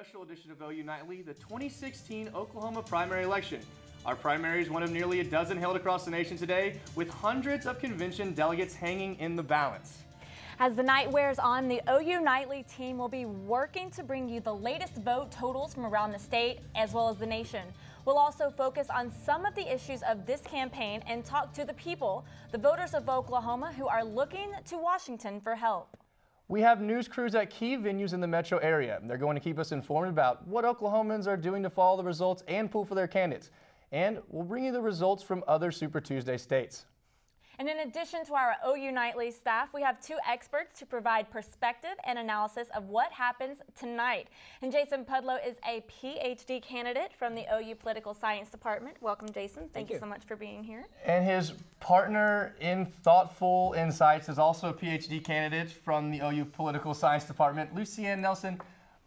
special edition of OU Nightly, the 2016 Oklahoma primary election. Our primary is one of nearly a dozen held across the nation today, with hundreds of convention delegates hanging in the balance. As the night wears on, the OU Nightly team will be working to bring you the latest vote totals from around the state as well as the nation. We'll also focus on some of the issues of this campaign and talk to the people, the voters of Oklahoma, who are looking to Washington for help. We have news crews at key venues in the metro area. They're going to keep us informed about what Oklahomans are doing to follow the results and pull for their candidates. And we'll bring you the results from other Super Tuesday states. And in addition to our OU Nightly staff, we have two experts to provide perspective and analysis of what happens tonight. And Jason Pudlow is a PhD candidate from the OU Political Science Department. Welcome, Jason. Thank you so much for being here. And his partner in thoughtful insights is also a PhD candidate from the OU Political Science Department, Lucienne Nelson.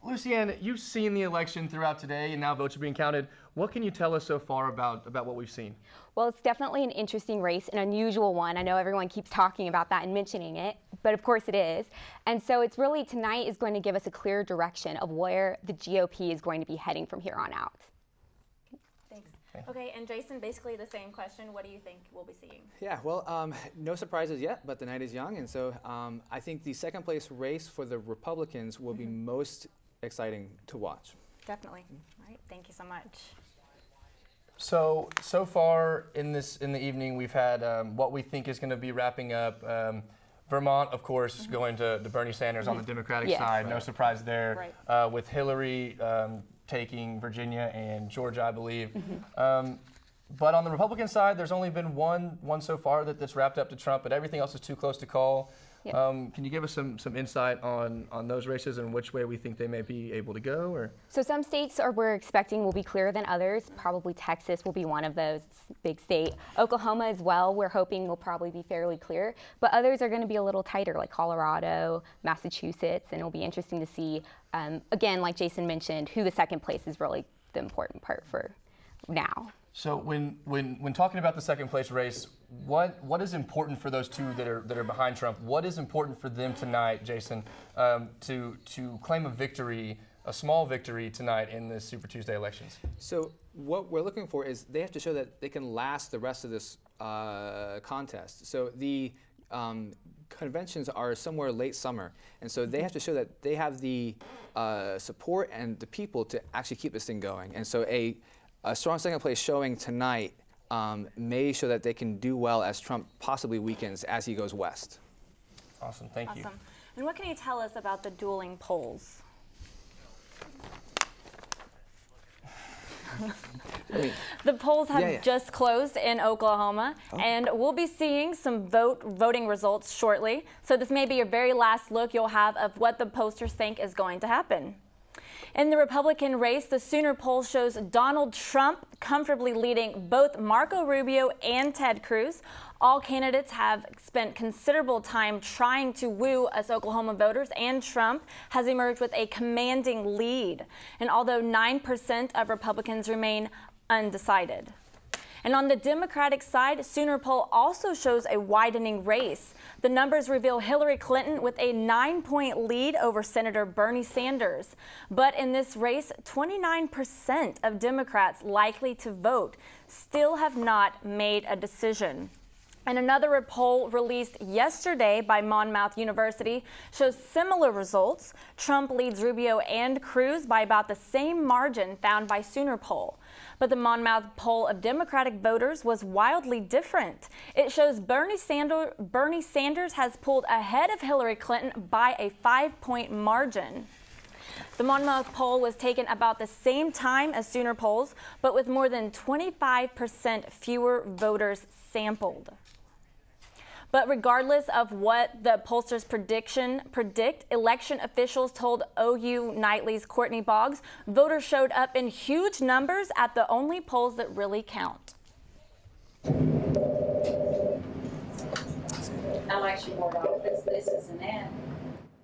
Lucienne, you've seen the election throughout today, and now votes are being counted. What can you tell us so far about what we've seen? Well, it's definitely an interesting race, an unusual one. I know everyone keeps talking about that and mentioning it, but of course it is. And so it's really, tonight is going to give us a clear direction of where the GOP is going to be heading from here on out. Thanks. Okay, and Jason, basically the same question. What do you think we'll be seeing? Yeah, well, no surprises yet, but the night is young, and so I think the second place race for the Republicans will be most exciting to watch. Definitely. All right, thank you so much. So far in the evening, we've had what we think is going to be wrapping up. Vermont, of course, going to Bernie Sanders on the Democratic side. No surprise there. With Hillary taking Virginia and Georgia, I believe. But on the Republican side, there's only been one so far that's wrapped up to Trump, but everything else is too close to call. Can you give us some insight on those races and which way we think they may be able to go? Or? So some states we're expecting will be clearer than others. Probably Texas will be one of those, big state. Oklahoma as well, we're hoping will probably be fairly clear. But others are going to be a little tighter, like Colorado, Massachusetts, and it'll be interesting to see, again, like Jason mentioned, who the second place is really the important part for now. So when talking about the second place race, what is important for those two that are behind Trump? What is important for them tonight, Jason, to claim a victory, a small victory tonight in the Super Tuesday elections? So what we're looking for is they have to show that they can last the rest of this contest. So the conventions are somewhere late summer, and so they have to show that they have the support and the people to actually keep this thing going. And so a strong second place showing tonight may show that they can do well as Trump possibly weakens as he goes west. Awesome, thank you. And what can you tell us about the dueling polls? The polls have just closed in Oklahoma, and we'll be seeing some voting results shortly. So this may be your very last look you'll have of what the pollsters think is going to happen. In the Republican race, the Sooner poll shows Donald Trump comfortably leading both Marco Rubio and Ted Cruz. All candidates have spent considerable time trying to woo us Oklahoma voters, and Trump has emerged with a commanding lead. And although 9% of Republicans remain undecided. And on the Democratic side, Sooner poll also shows a widening race. The numbers reveal Hillary Clinton with a 9-point lead over Senator Bernie Sanders. But in this race, 29% of Democrats likely to vote still have not made a decision. And another poll released yesterday by Monmouth University shows similar results. Trump leads Rubio and Cruz by about the same margin found by Sooner poll. But the Monmouth poll of Democratic voters was wildly different. It shows Bernie Sanders has pulled ahead of Hillary Clinton by a 5-point margin. The Monmouth poll was taken about the same time as Sooner polls, but with more than 25% fewer voters sampled. But regardless of what the pollsters' predict, election officials told OU Nightly's Courtney Boggs voters showed up in huge numbers at the only polls that really count. Election board office, this is an ad.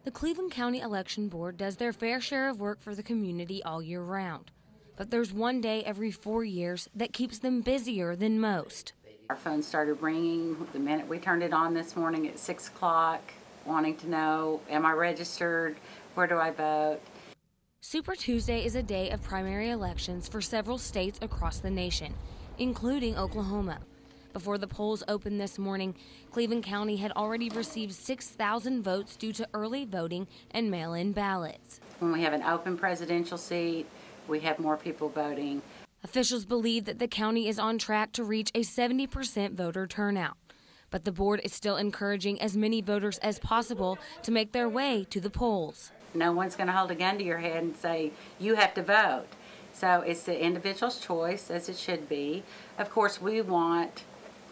The Cleveland County Election Board does their fair share of work for the community all year round. But there's one day every 4 years that keeps them busier than most. Our phone started ringing the minute we turned it on this morning at 6 o'clock, wanting to know, am I registered? Where do I vote? Super Tuesday is a day of primary elections for several states across the nation, including Oklahoma. Before the polls opened this morning, Cleveland County had already received 6,000 votes due to early voting and mail-in ballots. When we have an open presidential seat, we have more people voting. Officials believe that the county is on track to reach a 70% voter turnout. But the board is still encouraging as many voters as possible to make their way to the polls. No one's going to hold a gun to your head and say, you have to vote. So it's the individual's choice, as it should be. Of course, we want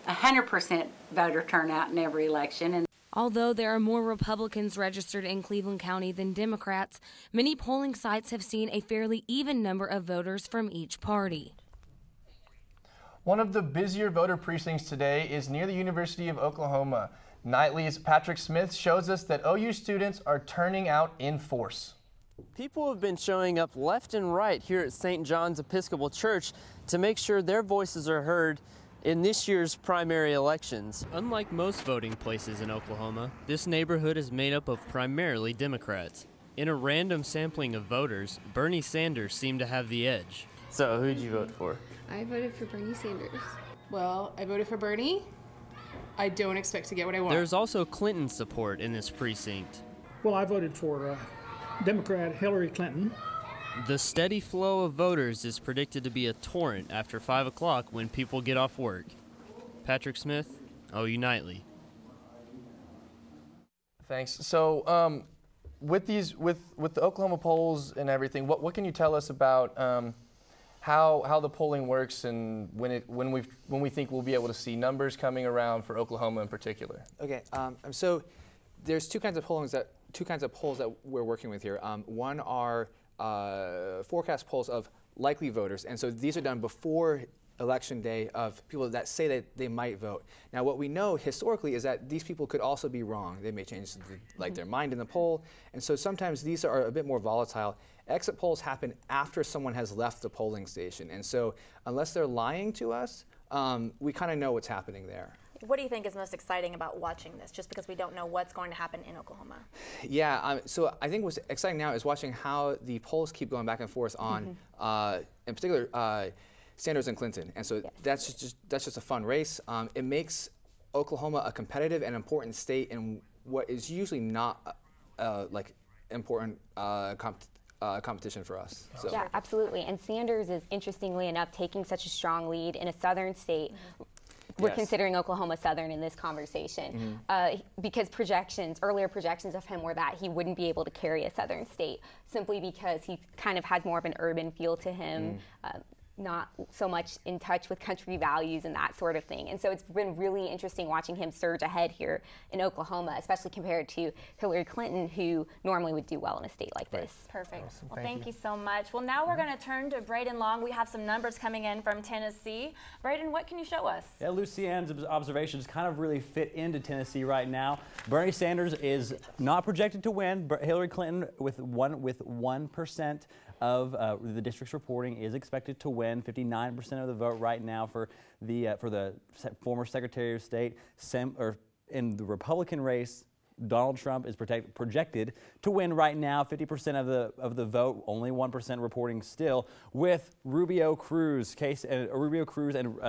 100% voter turnout in every election. And although there are more Republicans registered in Cleveland County than Democrats, many polling sites have seen a fairly even number of voters from each party. One of the busier voter precincts today is near the University of Oklahoma. Nightly's Patrick Smith shows us that OU students are turning out in force. People have been showing up left and right here at St. John's Episcopal Church to make sure their voices are heard in this year's primary elections. Unlike most voting places in Oklahoma, this neighborhood is made up of primarily Democrats. In a random sampling of voters, Bernie Sanders seemed to have the edge. So who'd you vote for? I voted for Bernie Sanders. Well, I voted for Bernie. I don't expect to get what I want. There's also Clinton support in this precinct. Well, I voted for Democrat Hillary Clinton. The steady flow of voters is predicted to be a torrent after 5 o'clock when people get off work. Patrick Smith, OU Nightly. Thanks. So with the Oklahoma polls and everything, what can you tell us about how the polling works and when we think we'll be able to see numbers coming around for Oklahoma in particular? Okay. So there's two kinds of polls that we're working with here. One are forecast polls of likely voters, and so these are done before election day of people that say that they might vote. Now, what we know historically is that these people could also be wrong. They may change their mind in the poll, and so sometimes these are a bit more volatile. Exit polls happen after someone has left the polling station, and so unless they're lying to us, we kind of know what's happening there. What do you think is most exciting about watching this, just because we don't know what's going to happen in Oklahoma? Yeah, so I think what's exciting now is watching how the polls keep going back and forth on, in particular, Sanders and Clinton. And so that's just a fun race. It makes Oklahoma a competitive and important state in what is usually not like important competition for us. So. Yeah, absolutely. And Sanders is, interestingly enough, taking such a strong lead in a southern state. We're considering Oklahoma Southern in this conversation because earlier projections of him were that he wouldn't be able to carry a southern state simply because he kind of has more of an urban feel to him, not so much in touch with country values and that sort of thing. And so it's been really interesting watching him surge ahead here in Oklahoma, especially compared to Hillary Clinton, who normally would do well in a state like this. Perfect. Awesome. Well, thank you so much. Well, now we're going to turn to Braden Long. We have some numbers coming in from Tennessee. Braden, what can you show us? Yeah, Lucianne's observations kind of really fit into Tennessee right now. Bernie Sanders is not projected to win. Hillary Clinton with 1% of the district's reporting is expected to win. 59% of the vote right now for the former Secretary of State. In the Republican race, Donald Trump is projected to win right now. 50% of the vote, only 1% reporting still, with Rubio Cruz and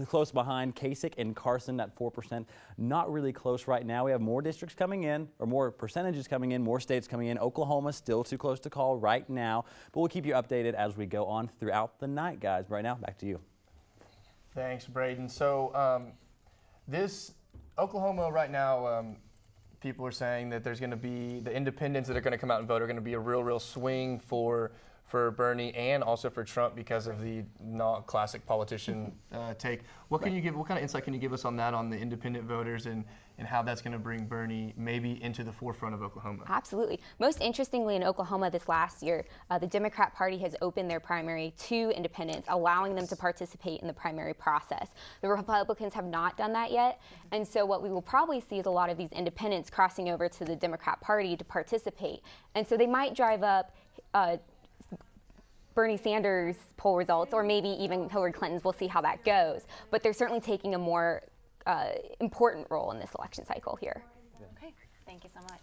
close behind Kasich and Carson at 4%. Not really close right now. We have more districts coming in, or more percentages coming in, more states coming in. Oklahoma still too close to call right now, but we'll keep you updated as we go on throughout the night, guys. Right now, back to you. Thanks, Braden. So this Oklahoma right now. People are saying that there's going to be the independents that are going to come out and vote are going to be a real swing for Bernie and also for Trump because of the not classic politician take. What kind of insight can you give us on that, on the independent voters and how that's going to bring Bernie maybe into the forefront of Oklahoma? Absolutely. Most interestingly, in Oklahoma this last year, the Democrat Party has opened their primary to independents, allowing them to participate in the primary process. The Republicans have not done that yet, and so what we will probably see is a lot of these independents crossing over to the Democrat Party to participate. And so they might drive up Bernie Sanders' poll results, or maybe even Hillary Clinton's. We'll see how that goes. But they're certainly taking a more important role in this election cycle here. Okay, thank you so much.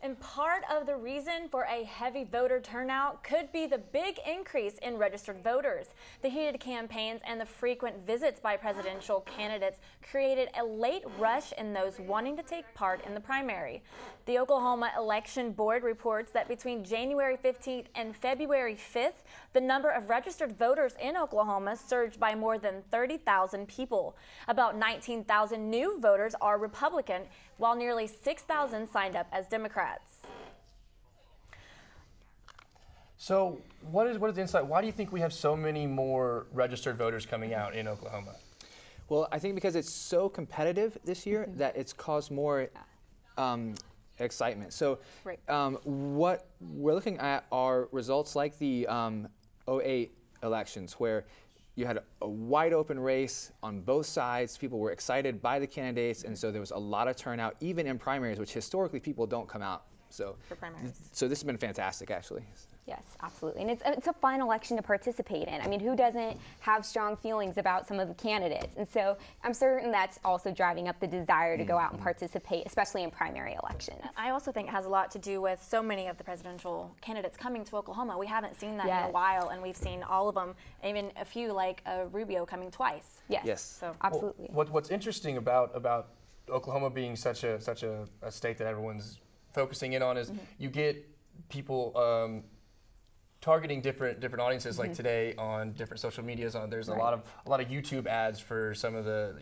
And part of the reason for a heavy voter turnout could be the big increase in registered voters. The heated campaigns and the frequent visits by presidential candidates created a late rush in those wanting to take part in the primary. The Oklahoma Election Board reports that between January 15th and February 5th, the number of registered voters in Oklahoma surged by more than 30,000 people. About 19,000 new voters are Republican, while nearly 6,000 signed up as Democrats. So what is the insight? Why do you think we have so many more registered voters coming out in Oklahoma? Well, I think because it's so competitive this year that it's caused more excitement. So what we're looking at are results like the 08 elections, where you had a wide open race on both sides. People were excited by the candidates, and so there was a lot of turnout, even in primaries, which historically people don't come out. So this has been fantastic, actually. Yes, absolutely. And it's a fun election to participate in. I mean, who doesn't have strong feelings about some of the candidates? And so I'm certain that's also driving up the desire to go out and participate, especially in primary elections. I also think it has a lot to do with so many of the presidential candidates coming to Oklahoma. We haven't seen that in a while, and we've seen all of them, even a few like Rubio coming twice. Yes, so absolutely. Well, what's interesting about Oklahoma being such a state that everyone's focusing in on is you get people targeting different audiences, like today on different social medias. There's a lot of YouTube ads for some of the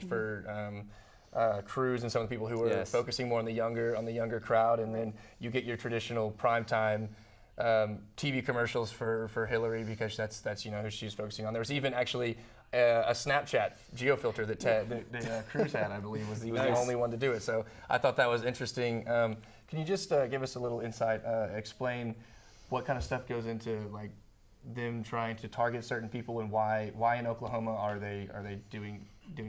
Cruz and some of the people who are focusing more on the younger crowd, and then you get your traditional primetime TV commercials for Hillary, because that's who she's focusing on. There was even actually a Snapchat geofilter that Cruz had, I believe. He was the only one to do it. So I thought that was interesting. Can you just give us a little insight, explain what kind of stuff goes into like them trying to target certain people, and why in Oklahoma are they doing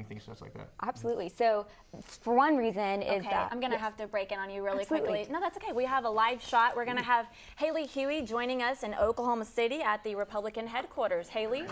things such like that? Absolutely. So for one reason is that I'm going to have to break in on you really quickly. No, that's okay. We have a live shot. We're going to have Haley Huey joining us in Oklahoma City at the Republican headquarters. Haley?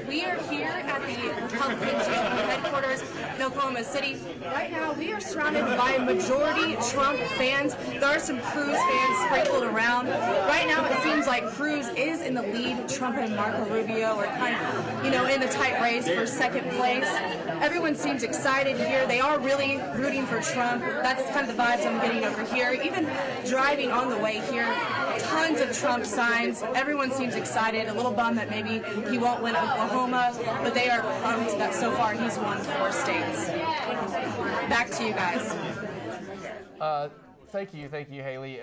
We are here at the Republican headquarters in Oklahoma City. Right now, we are surrounded by majority Trump fans. There are some Cruz fans sprinkled around. Right now, it seems like Cruz is in the lead. Trump and Marco Rubio are kind of, in the tight race for second place. Everyone seems excited here. They are really rooting for Trump. That's kind of the vibes I'm getting over here. Even driving on the way here, tons of Trump signs. Everyone seems excited. A little bummed that maybe he won't win Oklahoma, but they are pumped that so far he's won 4 states. Back to you guys. Thank you, Haley.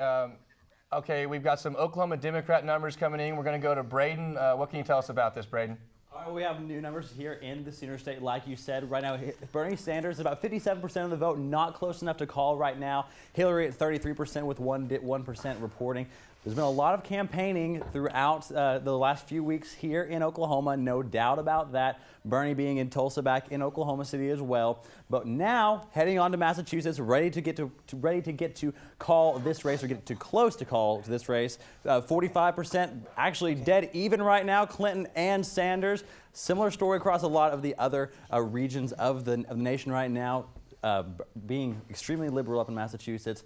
Okay, we've got some Oklahoma Democrat numbers coming in. We're going to go to Braden. What can you tell us about this, Braden? We have new numbers here in the Sooner State, like you said. Right now, Bernie Sanders is about 57% of the vote, not close enough to call right now. Hillary at 33% with 1% reporting. There's been a lot of campaigning throughout the last few weeks here in Oklahoma, no doubt about that. Bernie being in Tulsa, back in Oklahoma City as well. But now heading on to Massachusetts, ready to get to call this race, or get to close to call to this race. 45% actually dead even right now, Clinton and Sanders. Similar story across a lot of the other regions of the nation right now, being extremely liberal up in Massachusetts,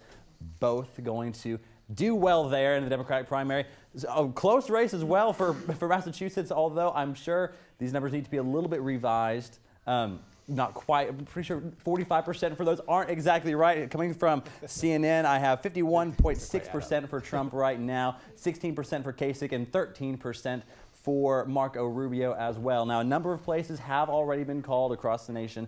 both going to do well there in the Democratic primary. A close race as well for Massachusetts, although I'm sure these numbers need to be a little bit revised. Not quite, I'm pretty sure 45% for those aren't exactly right. Coming from CNN, I have 51.6% for Trump right now, 16% for Kasich, and 13% for Marco Rubio as well. Now, a number of places have already been called across the nation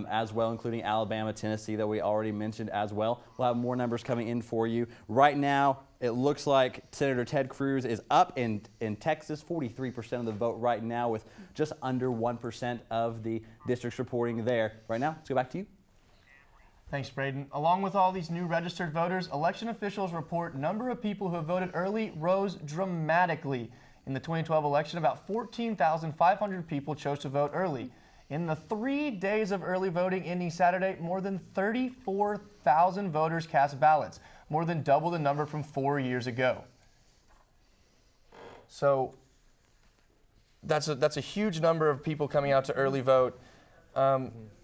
as well, including Alabama, Tennessee, that we already mentioned as well. We'll have more numbers coming in for you. Right now, it looks like Senator Ted Cruz is up in Texas, 43% of the vote right now, with just under 1% of the districts reporting there. Right now, let's go back to you. Thanks, Braden. Along with all these new registered voters, election officials report number of people who have voted early rose dramatically. In the 2012 election, about 14,500 people chose to vote early. In the 3 days of early voting ending Saturday, more than 34,000 voters cast ballots, more than double the number from 4 years ago. So that's a huge number of people coming out to early vote.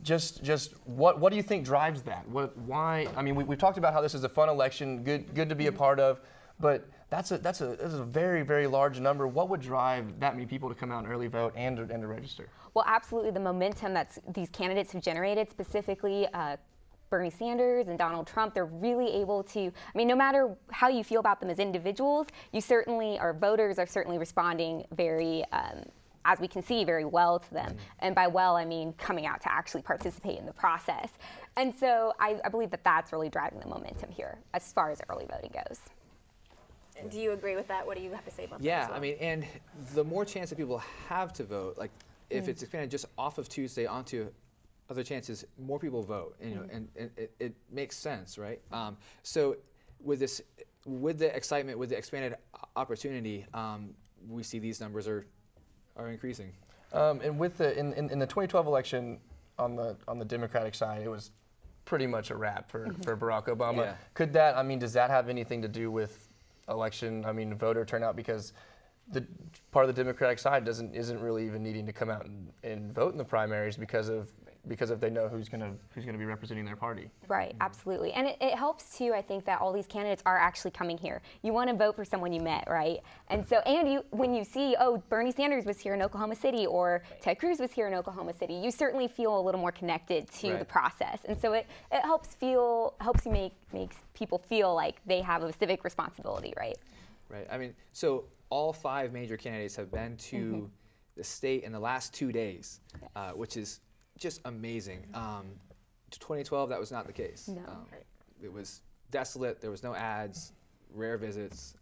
Just what do you think drives that? Why? I mean, we've talked about how this is a fun election, good to be a part of, but that's a very, very large number. What would drive that many people to come out and early vote and to register? Well, absolutely, the momentum that these candidates have generated, specifically Bernie Sanders and Donald Trump, they're really able to, I mean, no matter how you feel about them as individuals, you certainly, or voters are certainly responding very, as we can see, very well to them. And by well, I mean coming out to actually participate in the process. And so I believe that that's really driving the momentum here as far as early voting goes. Do you agree with that? What do you have to say about that? Yeah, I mean, and the more chance that people have to vote, like if it's expanded just off of Tuesday onto other chances, more people vote, you know, and it makes sense, right? So with the excitement, with the expanded opportunity, we see these numbers are increasing. And with in the 2012 election on the Democratic side, it was pretty much a wrap for Barack Obama. Yeah. Could that, I mean, does that have anything to do with voter turnout? Because the part of the Democratic side isn't really even needing to come out and vote in the primaries because they know who's gonna be representing their party. Right, absolutely. And it helps too, I think, that all these candidates are actually coming here. You want to vote for someone you met, right? And so, when you see, oh, Bernie Sanders was here in Oklahoma City or Ted Cruz was here in Oklahoma City, you certainly feel a little more connected to the process. And so it helps you makes people feel like they have a civic responsibility, right? Right. I mean, so all 5 major candidates have been to the state in the last 2 days, which is just amazing. 2012, that was not the case. No. It was desolate. There was no ads, rare visits.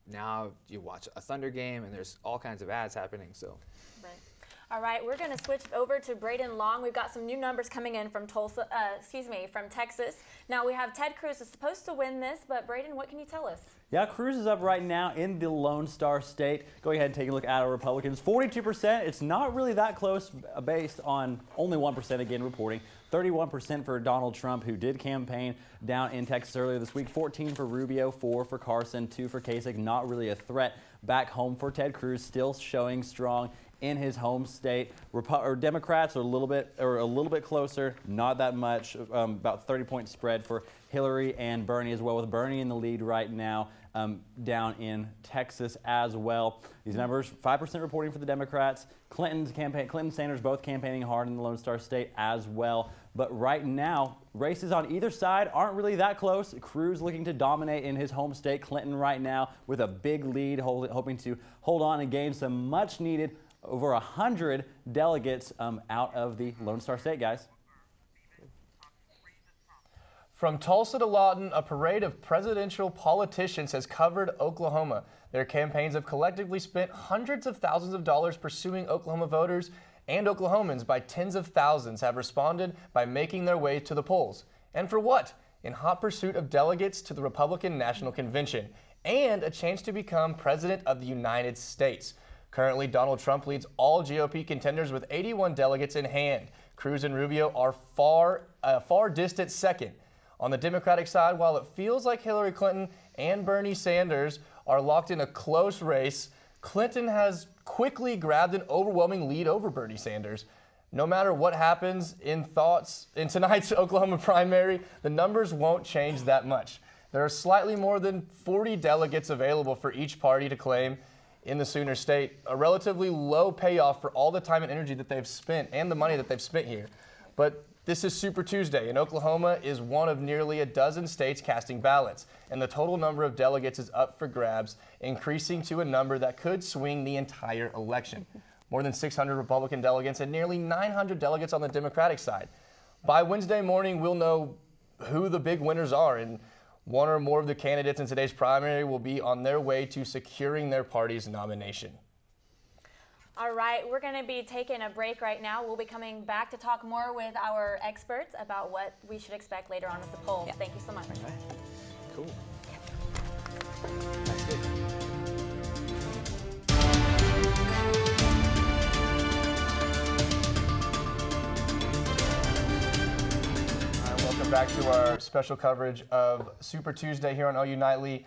Now you watch a Thunder game, and there's all kinds of ads happening. So. Right. All right, we're going to switch over to Braden Long. We've got some new numbers coming in from from Texas. Now we have Ted Cruz is supposed to win this, but Braden, what can you tell us? Yeah, Cruz is up right now in the Lone Star State. Go ahead and take a look at our Republicans. 42%. It's not really that close based on only 1% again reporting. 31% for Donald Trump, who did campaign down in Texas earlier this week. 14 for Rubio, 4 for Carson, 2 for Kasich. Not really a threat back home for Ted Cruz, still showing strong in his home state. Democrats are a little bit closer, not that much, about 30-point spread for Hillary and Bernie as well, with Bernie in the lead right now down in Texas as well. These numbers, 5% reporting for the Democrats. Clinton, Sanders both campaigning hard in the Lone Star State as well. But right now, races on either side aren't really that close. Cruz looking to dominate in his home state. Clinton right now with a big lead, hoping to hold on and gain some much needed over 100 delegates out of the Lone Star State, guys. From Tulsa to Lawton, a parade of presidential politicians has covered Oklahoma. Their campaigns have collectively spent hundreds of thousands of dollars pursuing Oklahoma voters, and Oklahomans by tens of thousands have responded by making their way to the polls. And for what? In hot pursuit of delegates to the Republican National Convention and a chance to become President of the United States. Currently, Donald Trump leads all GOP contenders with 81 delegates in hand. Cruz and Rubio are far distant second. On the Democratic side, while it feels like Hillary Clinton and Bernie Sanders are locked in a close race, Clinton has quickly grabbed an overwhelming lead over Bernie Sanders. No matter what happens in tonight's Oklahoma primary, the numbers won't change that much. There are slightly more than 40 delegates available for each party to claim in the Sooner State, a relatively low payoff for all the time and energy that they've spent and the money that they've spent here. But this is Super Tuesday, and Oklahoma is one of nearly a dozen states casting ballots, and the total number of delegates is up for grabs, increasing to a number that could swing the entire election. More than 600 Republican delegates and nearly 900 delegates on the Democratic side. By Wednesday morning, we'll know who the big winners are, and one or more of the candidates in today's primary will be on their way to securing their party's nomination. All right, we're going to be taking a break right now. We'll be coming back to talk more with our experts about what we should expect later on at the polls. Yeah. Thank you so much. Okay. Cool. That's good. Welcome back to our special coverage of Super Tuesday here on OU Nightly.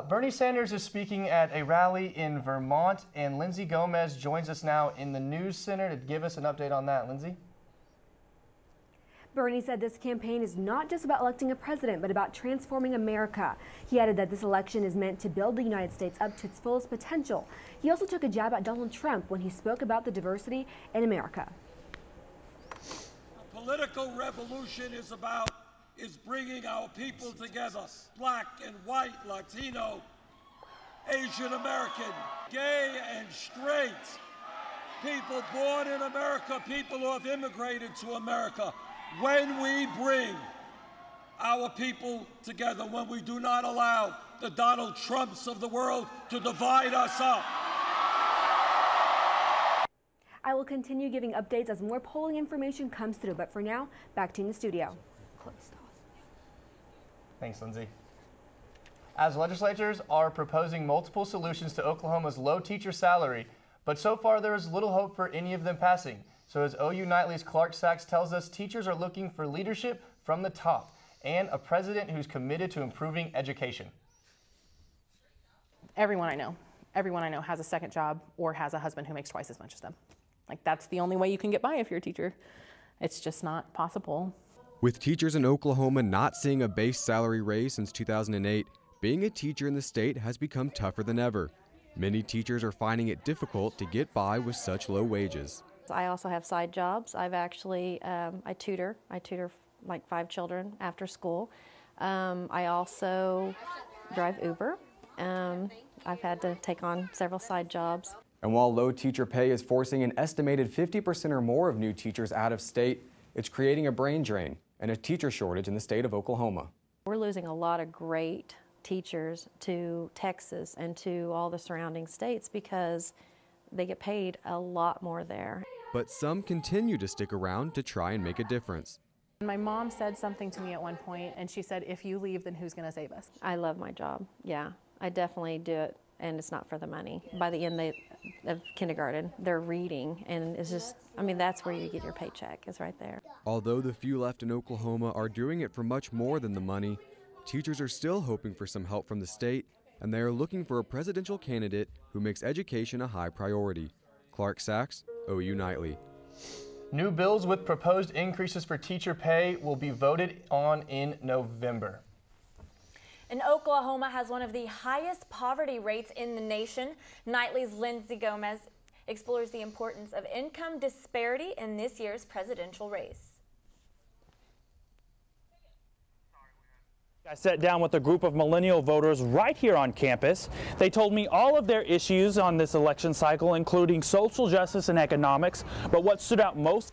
Bernie Sanders is speaking at a rally in Vermont, and Lindsay Gomez joins us now in the News Center to give us an update on that. Lindsay? Bernie said this campaign is not just about electing a president, but about transforming America. He added that this election is meant to build the United States up to its fullest potential. He also took a jab at Donald Trump when he spoke about the diversity in America. A political revolution is bringing our people together, black and white, Latino, Asian American, gay and straight, people born in America, people who have immigrated to America. When we bring our people together, when we do not allow the Donald Trumps of the world to divide us up. I will continue giving updates as more polling information comes through, but for now, back to you in the studio. Thanks, Lindsay. As legislators are proposing multiple solutions to Oklahoma's low teacher salary, but so far there is little hope for any of them passing. So as OU Nightly's Clark Sachs tells us, teachers are looking for leadership from the top and a president who's committed to improving education. Everyone I know has a second job or has a husband who makes twice as much as them. Like, that's the only way you can get by if you're a teacher. It's just not possible. With teachers in Oklahoma not seeing a base salary raise since 2008, being a teacher in the state has become tougher than ever. Many teachers are finding it difficult to get by with such low wages. I also have side jobs. I've actually, I tutor like 5 children after school. I also drive Uber. I've had to take on several side jobs. And while low teacher pay is forcing an estimated 50% or more of new teachers out of state, it's creating a brain drain and a teacher shortage in the state of Oklahoma. We're losing a lot of great teachers to Texas and to all the surrounding states because they get paid a lot more there. But some continue to stick around to try and make a difference. My mom said something to me at one point, and she said, if you leave, then who's going to save us? I love my job, yeah. I definitely do it, and it's not for the money. By the end of kindergarten, they're reading, and it's just, I mean, that's where you get your paycheck, is right there. Although the few left in Oklahoma are doing it for much more than the money, teachers are still hoping for some help from the state, and they are looking for a presidential candidate who makes education a high priority. Clark Sachs, OU Nightly. New bills with proposed increases for teacher pay will be voted on in November. And Oklahoma has one of the highest poverty rates in the nation. Nightly's Lindsay Gomez explores the importance of income disparity in this year's presidential race. I sat down with a group of millennial voters right here on campus. They told me all of their issues on this election cycle, including social justice and economics, but what stood out most...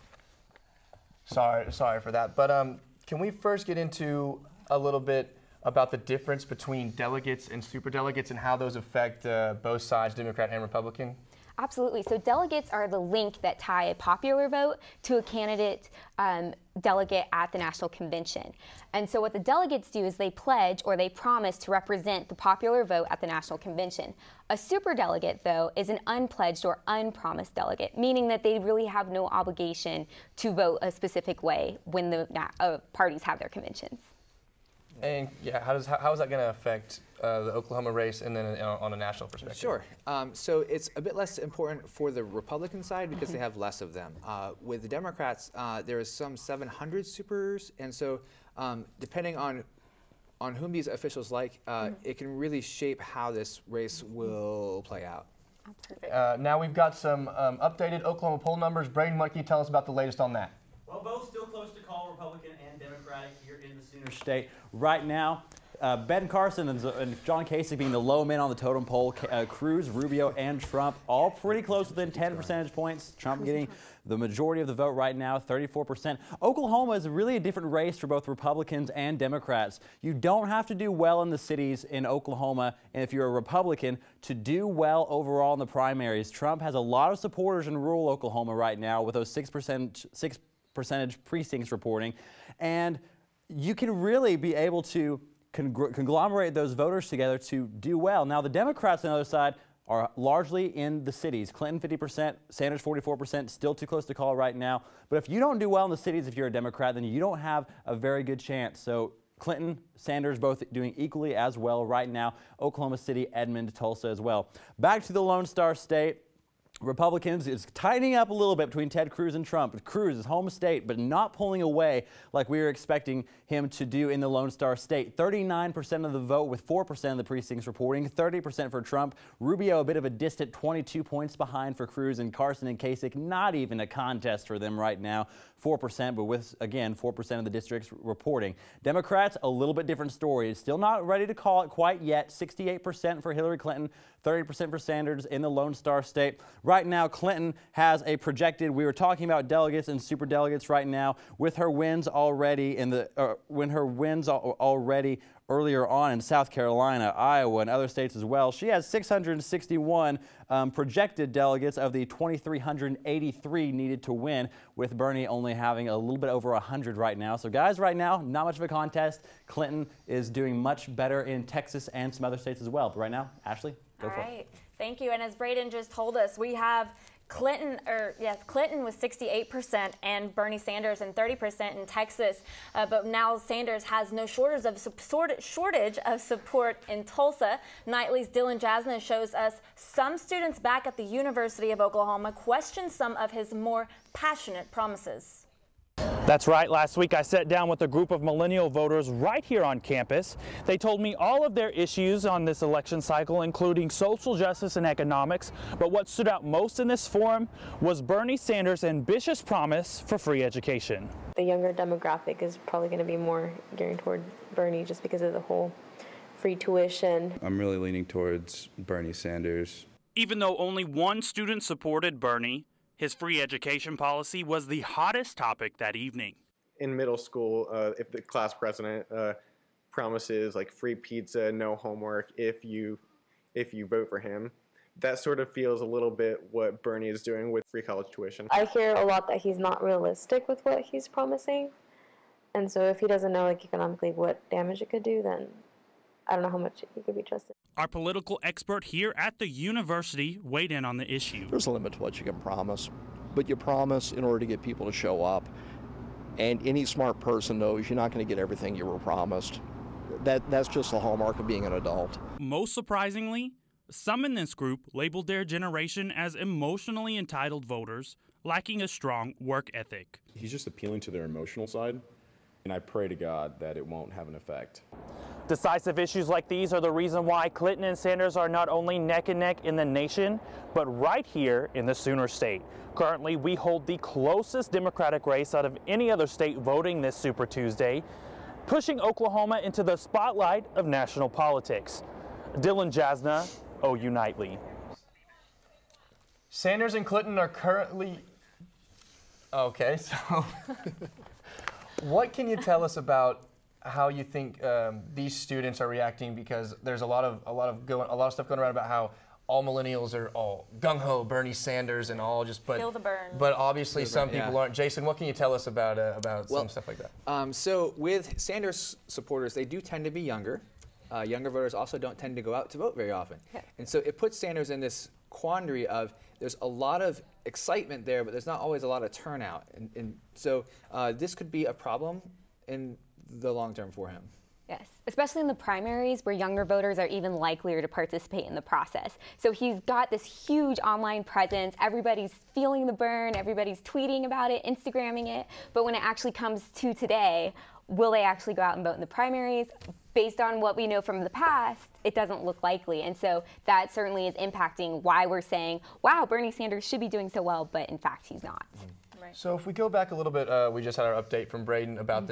Sorry for that, but can we first get into a little bit about the difference between delegates and superdelegates and how those affect both sides, Democrat and Republican? Absolutely. So delegates are the link that tie a popular vote to a candidate delegate at the National Convention. And so what the delegates do is they pledge or they promise to represent the popular vote at the National Convention. A superdelegate, though, is an unpledged or unpromised delegate, meaning that they really have no obligation to vote a specific way when the parties have their conventions. And yeah, how is that going to affect the Oklahoma race and then on a national perspective? Sure. So it's a bit less important for the Republican side because they have less of them. With the Democrats, there is some 700 supers, and so depending on whom these officials like, it can really shape how this race will play out. Now we've got some updated Oklahoma poll numbers. Braden, what can you tell us about the latest on that? Well, both still close to call, Republican and Democratic here in the Sooner State. Right now, Ben Carson and John Kasich being the low men on the totem pole. Cruz, Rubio, and Trump all pretty close within 10 percentage points. Trump getting the majority of the vote right now, 34%. Oklahoma is really a different race for both Republicans and Democrats. You don't have to do well in the cities in Oklahoma, and if you're a Republican, to do well overall in the primaries. Trump has a lot of supporters in rural Oklahoma right now with those 6 percentage precincts reporting, and you can really be able to conglomerate those voters together to do well. Now, the Democrats on the other side are largely in the cities. Clinton 50%, Sanders 44%, still too close to call right now. But if you don't do well in the cities, if you're a Democrat, then you don't have a very good chance. So Clinton, Sanders both doing equally as well right now. Oklahoma City, Edmond, Tulsa as well. Back to the Lone Star State. Republicans is tightening up a little bit between Ted Cruz and Trump. Cruz is home state, but not pulling away like we were expecting him to do in the Lone Star State. 39% of the vote with 4% of the precincts reporting, 30% for Trump. Rubio a bit of a distant 22 points behind for Cruz, and Carson and Kasich not even a contest for them right now. 4%, but with, again, 4% of the districts reporting. Democrats, a little bit different story. Still not ready to call it quite yet. 68% for Hillary Clinton, 30% for Sanders in the Lone Star State. Right now, Clinton has a projected, we were talking about delegates and superdelegates right now, with her wins already already earlier on in South Carolina, Iowa, and other states as well. She has 661 projected delegates of the 2,383 needed to win, with Bernie only having a little bit over 100 right now. So guys, right now, not much of a contest. Clinton is doing much better in Texas and some other states as well. But right now, Ashley, go for it. Thank you. And as Braden just told us, we have Clinton was 68% and Bernie Sanders and 30% in Texas. But now Sanders has no shortage of support in Tulsa. Nightly's Dylan Jasna shows us some students back at the University of Oklahoma question some of his more passionate promises. That's right. Last week I sat down with a group of millennial voters right here on campus. They told me all of their issues on this election cycle, including social justice and economics. But what stood out most in this forum was Bernie Sanders' ambitious promise for free education. The younger demographic is probably going to be more gearing toward Bernie just because of the whole free tuition. I'm really leaning towards Bernie Sanders. Even though only one student supported Bernie, his free education policy was the hottest topic that evening. In middle school, if the class president promises like free pizza, no homework if you vote for him, that sort of feels a little bit what Bernie is doing with free college tuition. I hear a lot that he's not realistic with what he's promising, and so if he doesn't know like economically what damage it could do, then I don't know how much he could be trusted. Our political expert here at the university weighed in on the issue. There's a limit to what you can promise, but you promise in order to get people to show up. And any smart person knows you're not going to get everything you were promised. That's just the hallmark of being an adult. Most surprisingly, some in this group labeled their generation as emotionally entitled voters, lacking a strong work ethic. He's just appealing to their emotional side, and I pray to God that it won't have an effect. Decisive issues like these are the reason why Clinton and Sanders are not only neck and neck in the nation, but right here in the Sooner State. Currently, we hold the closest Democratic race out of any other state voting this Super Tuesday, pushing Oklahoma into the spotlight of national politics. Dylan Jasna, OU Nightly. Sanders and Clinton are currently... Okay, so what can you tell us about how you think these students are reacting, because there's a lot of stuff going around about how all millennials are all gung-ho Bernie Sanders and all just feel the burn. But obviously some people aren't. Jason, what can you tell us about some stuff like that? So with Sanders supporters, they do tend to be younger. Younger voters also don't tend to go out to vote very often. Yeah. And so it puts Sanders in this quandary of there's a lot of excitement there, but there's not always a lot of turnout. And so this could be a problem in the long term for him. Yes, especially in the primaries where younger voters are even likelier to participate in the process. So he's got this huge online presence. Everybody's feeling the burn. Everybody's tweeting about it, Instagramming it. But when it actually comes to today, will they actually go out and vote in the primaries? Based on what we know from the past, it doesn't look likely. And so that certainly is impacting why we're saying, wow, Bernie Sanders should be doing so well, but in fact, he's not. Right. So if we go back a little bit, we just had our update from Braden about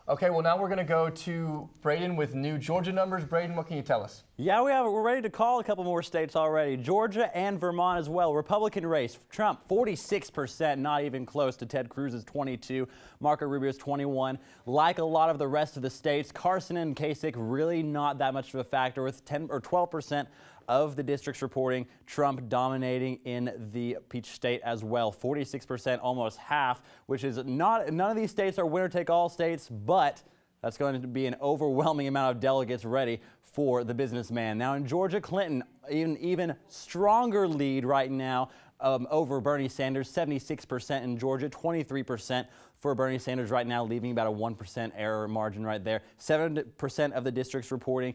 okay, well now we're going to go to Braden with new Georgia numbers. Braden, what can you tell us? Yeah, we're ready to call a couple more states already. Georgia and Vermont as well. Republican race, Trump 46%, not even close to Ted Cruz's 22, Marco Rubio's 21. Like a lot of the rest of the states, Carson and Kasich really not that much of a factor, with 10 or 12% of the districts reporting Trump dominating in the Peach State as well. 46%, almost half, which is none of these states are winner-take-all states, but that's going to be an overwhelming amount of delegates ready for the businessman. Now in Georgia, Clinton, even stronger lead right now over Bernie Sanders, 76% in Georgia, 23% for Bernie Sanders right now, leaving about a 1% error margin right there. 7% of the districts reporting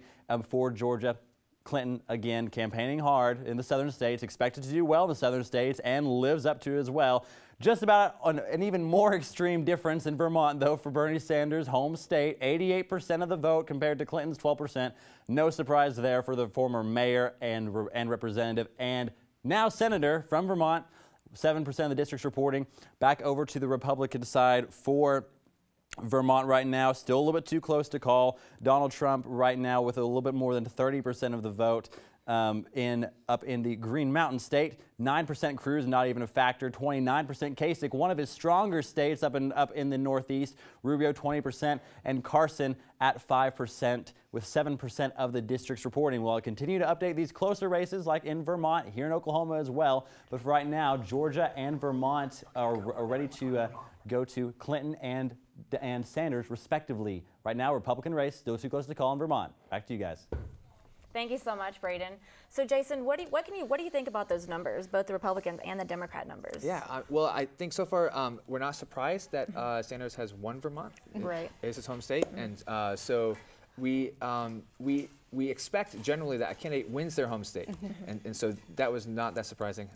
for Georgia. Clinton, again, campaigning hard in the southern states, expected to do well in the southern states, and lives up to it as well. Just about an even more extreme difference in Vermont, though, for Bernie Sanders' home state. 88% of the vote compared to Clinton's 12%. No surprise there for the former mayor and representative and now senator from Vermont. 7% of the district's reporting. Back over to the Republican side for Vermont right now, still a little bit too close to call. Donald Trump right now with a little bit more than 30% of the vote up in the Green Mountain State. 9% Cruz, not even a factor. 29% Kasich, one of his stronger states up in the Northeast. Rubio 20%, and Carson at 5% with 7% of the districts reporting. We'll continue to update these closer races like in Vermont, here in Oklahoma as well. But for right now, Georgia and Vermont are ready to go to Clinton and Sanders respectively. Right now, Republican race still too close to call in Vermont. Back to you guys. Thank you so much, Braden. So, Jason, what do you think about those numbers, both the Republicans and the Democrat numbers? Yeah, well, I think so far we're not surprised that Sanders has won Vermont. Right. It's his home state, and so we expect generally that a candidate wins their home state, and so that was not that surprising.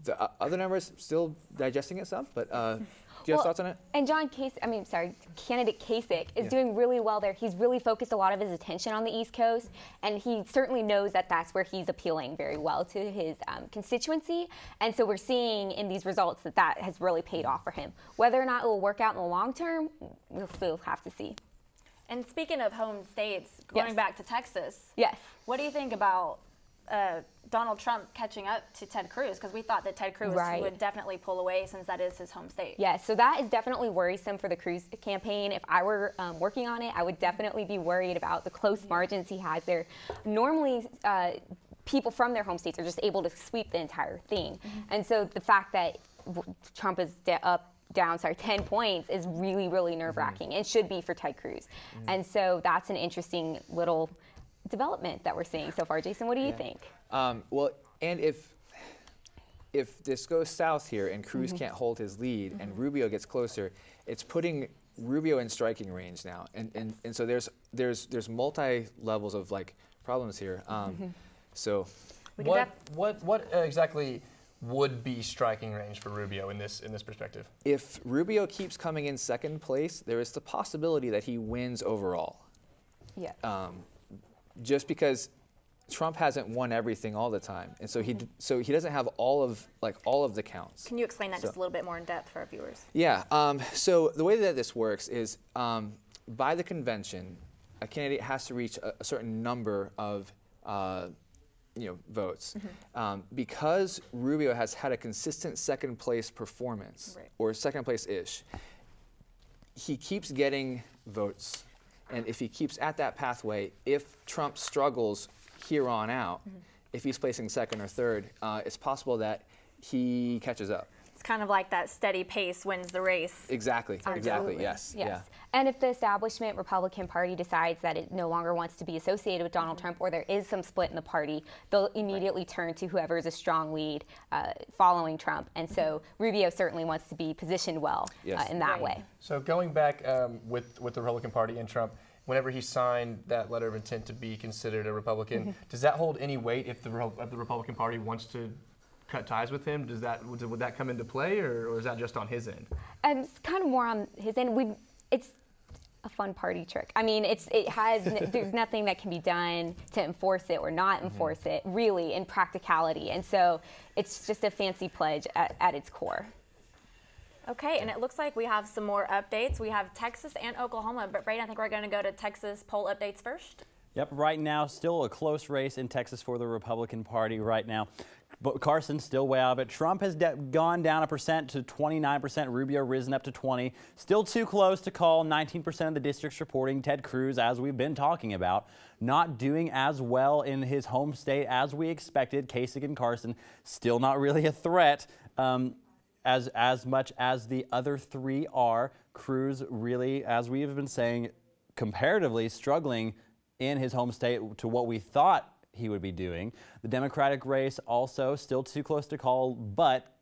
The other numbers still digesting it some, but. Do you have thoughts on it? And candidate Kasich is doing really well there. He's really focused a lot of his attention on the East Coast, and he certainly knows that that's where he's appealing very well to his constituency. And so we're seeing in these results that has really paid off for him. Whether or not it will work out in the long term, we'll still have to see. And speaking of home states, going back to Texas, what do you think about Donald Trump catching up to Ted Cruz? Because we thought that Ted Cruz would definitely pull away since that is his home state. Yeah, so that is definitely worrisome for the Cruz campaign. If I were working on it, I would definitely be worried about the close margins he has there. Normally, people from their home states are just able to sweep the entire thing. And so the fact that Trump is down 10 points is really, really nerve-wracking. It should be for Ted Cruz. And so that's an interesting little development that we're seeing so far. Jason, what do you think? Well, and if this goes south here and Cruz can't hold his lead and Rubio gets closer, it's putting Rubio in striking range now, and so there's multi levels of problems here. So what exactly would be striking range for Rubio in this perspective? If Rubio keeps coming in second place, there is the possibility that he wins overall. Yeah. Just because Trump hasn't won everything all the time, and so he doesn't have all of the counts. Can you explain that just a little bit more in depth for our viewers? Yeah. So the way that this works is by the convention, a candidate has to reach a certain number of votes. Because Rubio has had a consistent second place performance, or second place ish, he keeps getting votes. And if he keeps at that pathway, if Trump struggles here on out, if he's placing second or third, it's possible that he catches up. It's kind of like that steady pace wins the race. Exactly. Exactly. Yes. Yeah. And if the establishment Republican Party decides that it no longer wants to be associated with Donald Trump, or there is some split in the party, they'll immediately turn to whoever is a strong lead following Trump. And so Rubio certainly wants to be positioned well in that way. So going back with the Republican Party and Trump, whenever he signed that letter of intent to be considered a Republican, does that hold any weight if the Republican Party wants to cut ties with him? Would that come into play, or is that just on his end? It's kind of more on his end. It's a fun party trick. I mean, there's nothing that can be done to enforce it or not enforce it, really, in practicality. And so it's just a fancy pledge at its core. Okay, and it looks like we have some more updates. We have Texas and Oklahoma, but Braden, I think we're going to go to Texas poll updates first. Yep, right now, still a close race in Texas for the Republican Party right now. But Carson's still way out of it. Trump has gone down 1% to 29%. Rubio risen up to 20%. Still too close to call. 19% of the districts reporting. Ted Cruz, as we've been talking about, not doing as well in his home state as we expected. Kasich and Carson still not really a threat as much as the other three are. Cruz really, as we have been saying, comparatively struggling in his home state to what we thought he would be doing. The Democratic race also still too close to call, but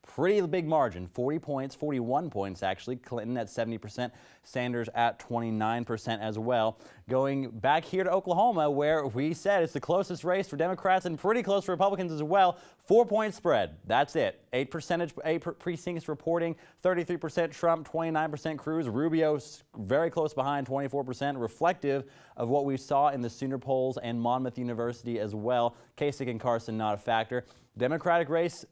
pretty big margin, 40 points, 41 points actually. Clinton at 70%, Sanders at 29% as well. Going back here to Oklahoma, where we said it's the closest race for Democrats and pretty close for Republicans as well. 4-point spread. That's it. 8 precincts reporting, 33% Trump, 29% Cruz. Rubio's very close behind, 24%, reflective of what we saw in the Sooner polls and Monmouth University as well. Kasich and Carson not a factor. Democratic race,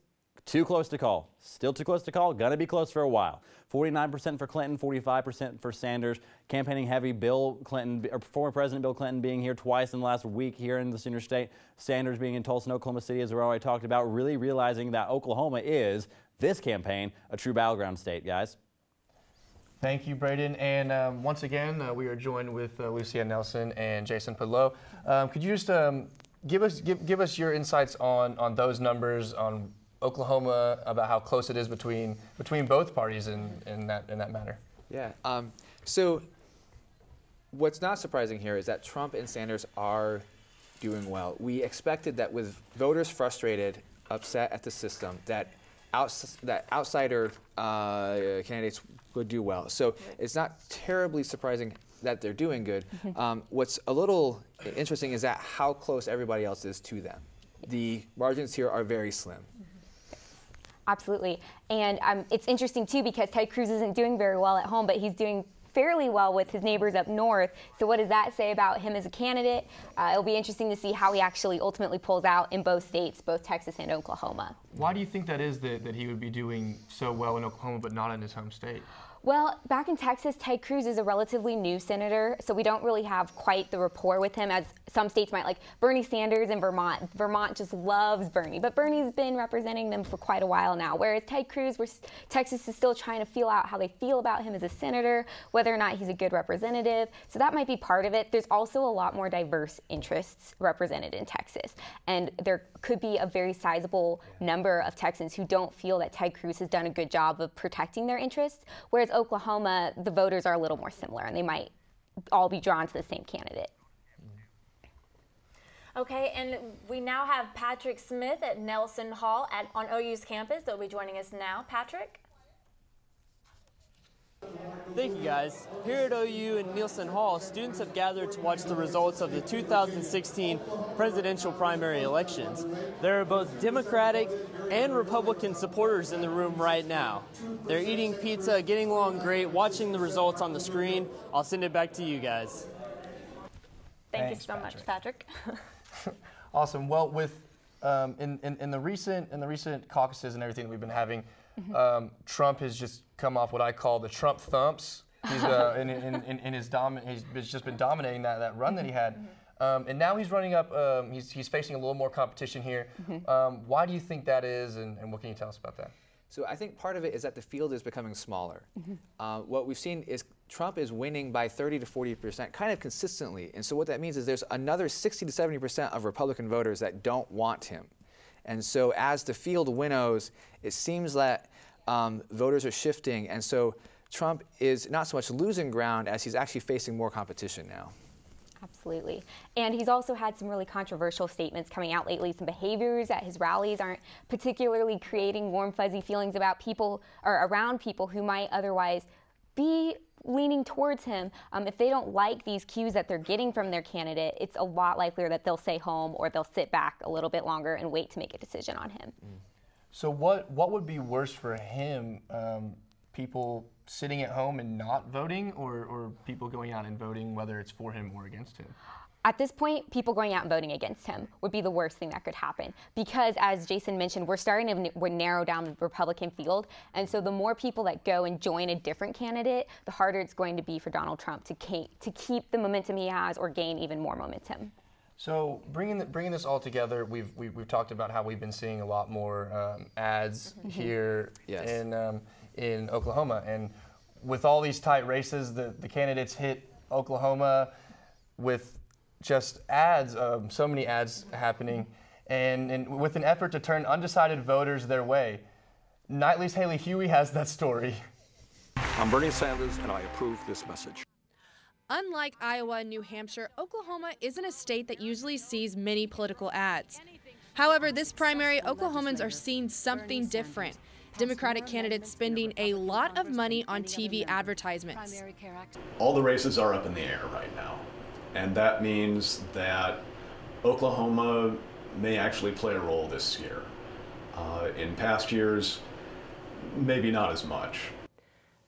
too close to call. Still too close to call. Gonna be close for a while. 49% for Clinton, 45% for Sanders. Campaigning heavy, Bill Clinton, or former President Bill Clinton being here twice in the last week here in the Sooner State. Sanders being in Tulsa and Oklahoma City, as we already talked about, really realizing that Oklahoma is, this campaign, a true battleground state, guys. Thank you, Braden. And once again, we are joined with Lucia Nelson and Jason Pedlow. Could you just give us your insights on those numbers, on Oklahoma, about how close it is between both parties in that matter? Yeah. So what's not surprising here is that Trump and Sanders are doing well. We expected that with voters frustrated, upset at the system, that outsider candidates would do well. So it's not terribly surprising that they're doing good. What's a little interesting is that how close everybody else is to them. The margins here are very slim. Absolutely. And it's interesting, too, because Ted Cruz isn't doing very well at home, but he's doing fairly well with his neighbors up north. So what does that say about him as a candidate? It'll be interesting to see how he actually ultimately pulls out in both states, both Texas and Oklahoma. Why do you think that is that he would be doing so well in Oklahoma but not in his home state? Well, back in Texas, Ted Cruz is a relatively new senator, so we don't really have quite the rapport with him as some states might, like Bernie Sanders in Vermont. Vermont just loves Bernie, but Bernie's been representing them for quite a while now, whereas Ted Cruz, Texas is still trying to feel out how they feel about him as a senator, whether or not he's a good representative. So that might be part of it. There's also a lot more diverse interests represented in Texas, and there could be a very sizable number of Texans who don't feel that Ted Cruz has done a good job of protecting their interests, whereas Oklahoma, the voters are a little more similar, and they might all be drawn to the same candidate. Okay, and we now have Patrick Smith at Nelson Hall on OU's campus. They'll be joining us now. Patrick? Thank you, guys. Here at OU and Nelson Hall, students have gathered to watch the results of the 2016 presidential primary elections. There are both Democratic and Republican supporters in the room right now. They're eating pizza, getting along great, watching the results on the screen. I'll send it back to you guys. Thank you so much, Patrick. Awesome. Well, with in the recent caucuses and everything that we've been having, Trump has just come off what I call the Trump thumps. He's he's just been dominating that run that he had, and now he's running up. He's facing a little more competition here. Why do you think that is, and what can you tell us about that? So I think part of it is that the field is becoming smaller. What we've seen is Trump is winning by 30 to 40% kind of consistently. And so what that means is there's another 60 to 70% of Republican voters that don't want him. And so as the field winnows, it seems that voters are shifting. And so Trump is not so much losing ground as he's actually facing more competition now. Absolutely. And he's also had some really controversial statements coming out lately. Some behaviors at his rallies aren't particularly creating warm, fuzzy feelings about people or around people who might otherwise be leaning towards him. If they don't like these cues that they're getting from their candidate, it's a lot likelier that they'll stay home or they'll sit back a little bit longer and wait to make a decision on him. So what would be worse for him? People sitting at home and not voting, or people going out and voting, whether it's for him or against him? At this point, people going out and voting against him would be the worst thing that could happen, because as Jason mentioned, we're starting to narrow down the Republican field, and so the more people that go and join a different candidate, the harder it's going to be for Donald Trump to keep the momentum he has or gain even more momentum. So bringing this all together, we've talked about how we've been seeing a lot more ads here in Oklahoma, and with all these tight races, the candidates hit Oklahoma with just ads, so many ads happening, and with an effort to turn undecided voters their way. Nightly's Haley Huey has that story. I'm Bernie Sanders, and I approve this message. Unlike Iowa and New Hampshire, Oklahoma isn't a state that usually sees many political ads. However, this primary, Oklahomans are seeing something different. Democratic candidates spending a lot of money on TV advertisements. All the races are up in the air right now, and that means that Oklahoma may actually play a role this year. In past years, maybe not as much.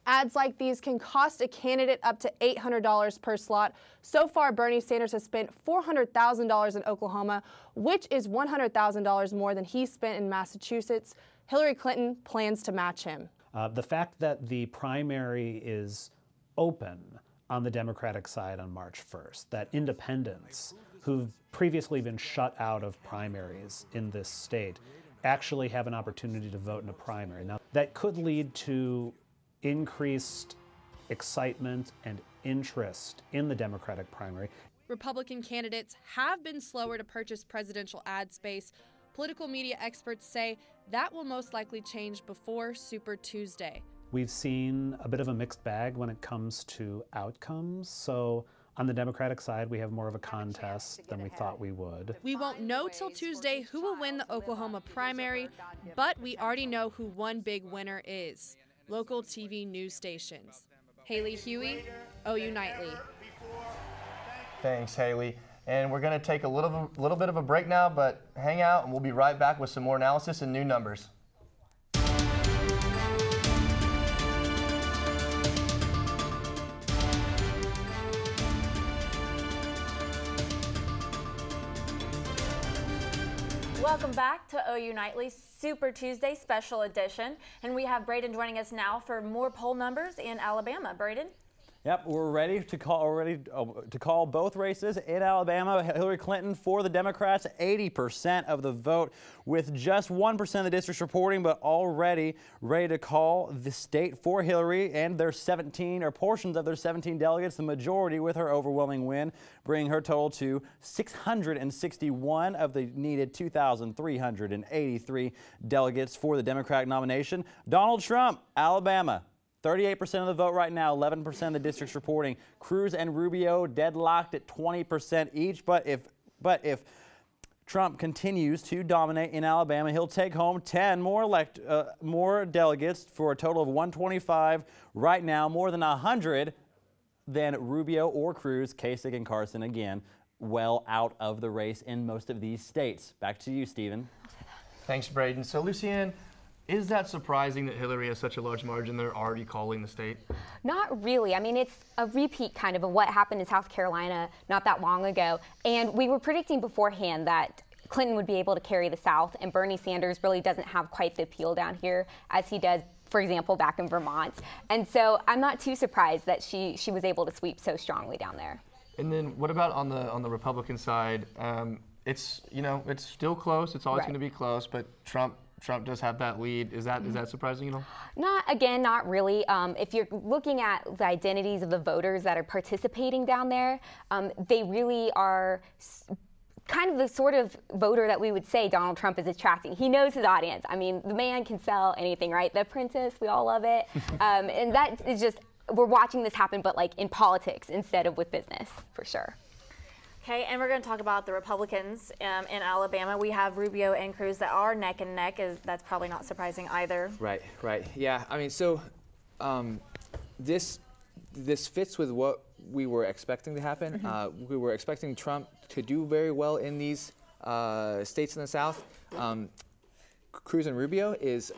Ads like these can cost a candidate up to $800 per slot. So far, Bernie Sanders has spent $400,000 in Oklahoma, which is $100,000 more than he spent in Massachusetts. Hillary Clinton plans to match him. The fact that the primary is open on the Democratic side on March 1st, that independents who've previously been shut out of primaries in this state actually have an opportunity to vote in a primary. Now, that could lead to increased excitement and interest in the Democratic primary. Republican candidates have been slower to purchase presidential ad space. Political media experts say that will most likely change before Super Tuesday. We've seen a bit of a mixed bag when it comes to outcomes. So on the Democratic side, we have more of a contest than we thought we would. We won't know till Tuesday who will win the Oklahoma primary, but we already know who one big winner is. Local TV news stations. Haley Huey, OU Nightly. Thanks, Haley. And we're going to take a little bit of a break now, but hang out and we'll be right back with some more analysis and new numbers. Welcome back to OU Nightly's Super Tuesday special edition. And we have Braden joining us now for more poll numbers in Alabama. Braden? Yep, we're ready to call both races in Alabama. Hillary Clinton for the Democrats, 80% of the vote, with just 1% of the districts reporting, but already ready to call the state for Hillary and their 17, or portions of their 17 delegates, the majority with her overwhelming win, bringing her total to 661 of the needed 2,383 delegates for the Democratic nomination. Donald Trump, Alabama. 38% of the vote right now, 11% of the districts reporting. Cruz and Rubio deadlocked at 20% each, but if Trump continues to dominate in Alabama, he'll take home 10 more delegates for a total of 125 right now, more than 100 than Rubio or Cruz. Kasich and Carson, again, well out of the race in most of these states. Back to you, Stephen. Thanks, Braden. So, Lucianne, is that surprising that Hillary has such a large margin? They're already calling the state? Not really. I mean, it's a repeat kind of what happened in South Carolina not that long ago. And we were predicting beforehand that Clinton would be able to carry the South, and Bernie Sanders really doesn't have quite the appeal down here as he does, for example, back in Vermont. And so I'm not too surprised that she was able to sweep so strongly down there. And then what about on the Republican side? It's still close. It's always going to be close, but Trump does have that lead. Is that surprising at all? Not really. If you're looking at the identities of the voters that are participating down there, they really are kind of the sort of voter that we would say Donald Trump is attracting. He knows his audience. I mean, the man can sell anything, right? The Apprentice, we all love it. And that is just, we're watching this happen, but like in politics instead of with business, for sure. Okay, and we're going to talk about the Republicans in Alabama. We have Rubio and Cruz that are neck and neck. That's probably not surprising either. Right. Yeah, I mean, so this fits with what we were expecting to happen. We were expecting Trump to do very well in these states in the South. Cruz and Rubio is,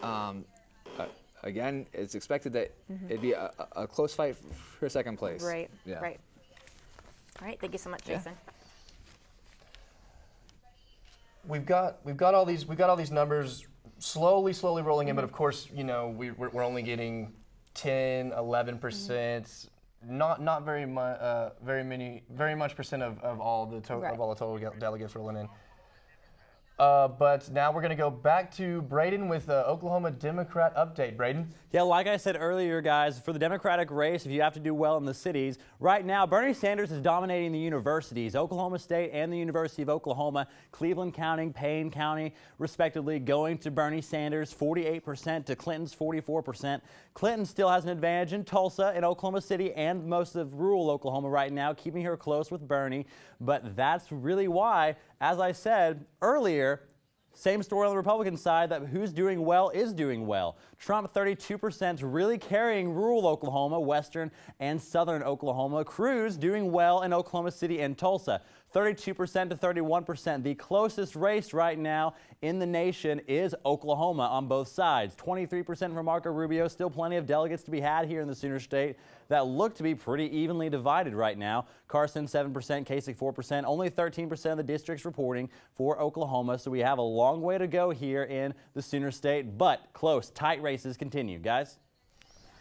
again, it's expected that it'd be a close fight for second place. Right, yeah. Right. All right, thank you so much, Jason. We've got all these numbers slowly rolling in, but of course, we're only getting 10, 11%, not very much percent of all the total delegates rolling in. But now we're going to go back to Braden with the Oklahoma Democrat update. Braden? Yeah, like I said earlier, guys, for the Democratic race, if you have to do well in the cities, right now Bernie Sanders is dominating the universities, Oklahoma State and the University of Oklahoma, Cleveland County, Payne County, respectively, going to Bernie Sanders, 48% to Clinton's 44%. Clinton still has an advantage in Tulsa, in Oklahoma City, and most of rural Oklahoma right now, keeping her close with Bernie. But that's really why, as I said earlier, Same story on the Republican side, that who's doing well is doing well. Trump 32% really carrying rural Oklahoma, western and southern Oklahoma. Cruz doing well in Oklahoma City and Tulsa. 32% to 31%. The closest race right now in the nation is Oklahoma on both sides. 23% for Marco Rubio. Still plenty of delegates to be had here in the Sooner State that look to be pretty evenly divided right now. Carson 7%, Kasich 4%. Only 13% of the districts reporting for Oklahoma. So we have a long way to go here in the Sooner State, but close, tight races continue. Guys?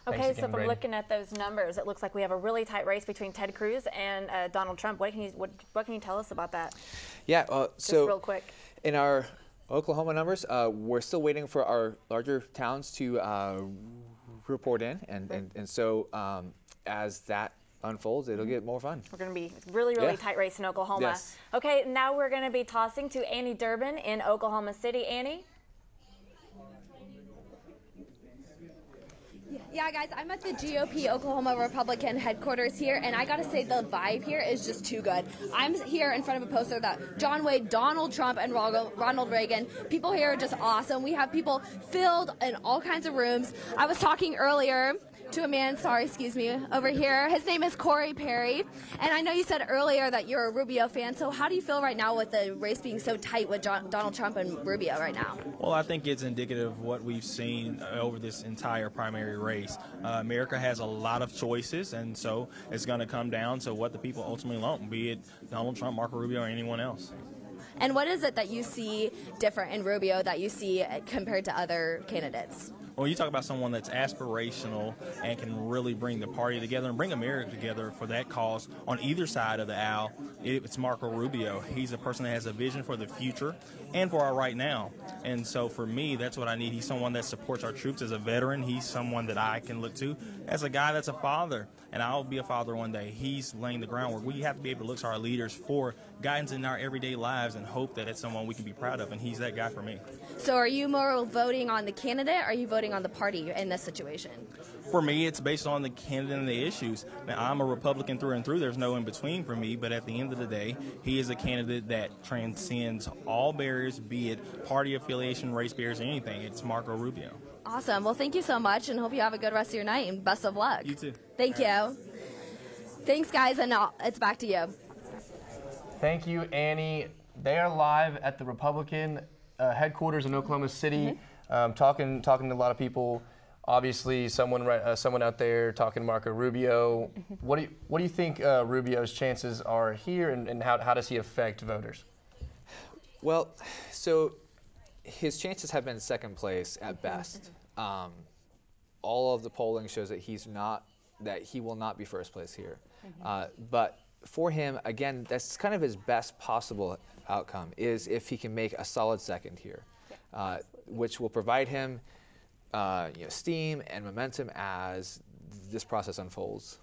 Okay, so from looking at those numbers, it looks like we have a really tight race between Ted Cruz and Donald Trump. What can you tell us about that? Yeah, so real quick. In our Oklahoma numbers, we're still waiting for our larger towns to report in, and so as that unfolds, it'll get more fun. We're going to be really tight race in Oklahoma. Yes. Okay, now we're going to be tossing to Annie Durbin in Oklahoma City. Annie? Yeah, guys, I'm at the GOP Oklahoma Republican headquarters here, and I gotta say the vibe here is just too good. I'm here in front of a poster that John Wayne, Donald Trump, and Ronald Reagan. People here are just awesome. We have people filled in all kinds of rooms. I was talking earlier to a man, over here. His name is Corey Perry, and I know you said earlier that you're a Rubio fan, so how do you feel right now with the race being so tight with Donald Trump and Rubio right now? Well, I think it's indicative of what we've seen over this entire primary race. America has a lot of choices, and so it's going to come down to what the people ultimately want, be it Donald Trump, Marco Rubio, or anyone else. And what is it that you see different in Rubio that you see compared to other candidates? Well, you talk about someone that's aspirational and can really bring the party together and bring America together for that cause on either side of the aisle. It's Marco Rubio. He's a person that has a vision for the future and for our right now. And so for me, that's what I need. He's someone that supports our troops as a veteran. He's someone that I can look to as a guy that's a father. And I'll be a father one day. He's laying the groundwork. We have to be able to look to our leaders for guidance in our everyday lives and hope that it's someone we can be proud of, and he's that guy for me. So are you more voting on the candidate, or are you voting on the party in this situation? For me, it's based on the candidate and the issues. Now, I'm a Republican through and through. There's no in-between for me, but at the end of the day, he is a candidate that transcends all barriers, be it party affiliation, race barriers, or anything. It's Marco Rubio. Awesome. Well, thank you so much, and hope you have a good rest of your night, and best of luck. You too. Thank you. Thanks, guys, and it's back to you. Thank you, Annie. They are live at the Republican headquarters in Oklahoma City, talking to a lot of people. Obviously, someone out there talking to Marco Rubio. What do you think Rubio's chances are here, and how does he affect voters? Well, so his chances have been second place at best. All of the polling shows that he will not be first place here. But for him, again, that's kind of his best possible outcome, is if he can make a solid second here, which will provide him steam and momentum as this process unfolds.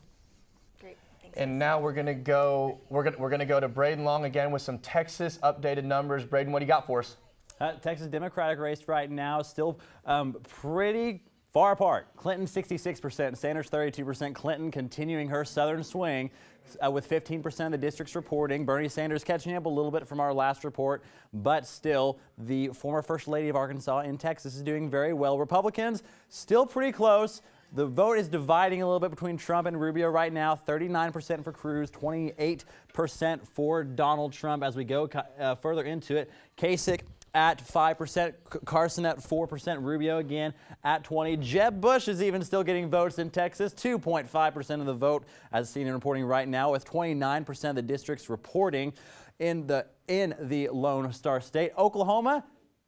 Great. Thanks. And now we're gonna go to Braden Long again with some Texas updated numbers. Braden, what do you got for us? Texas Democratic race right now still pretty far apart. Clinton 66%, Sanders 32%. Clinton continuing her southern swing with 15% of the districts reporting. Bernie Sanders catching up a little bit from our last report, but still the former First Lady of Arkansas in Texas is doing very well. Republicans still pretty close. The vote is dividing a little bit between Trump and Rubio right now. 39% for Cruz, 28% for Donald Trump. As we go further into it, Kasich at 5%, Carson at 4%, Rubio again at 20%. Jeb Bush is even still getting votes in Texas, 2.5% of the vote, as seen in reporting right now, with 29% of the districts reporting in the Lone Star State. Oklahoma,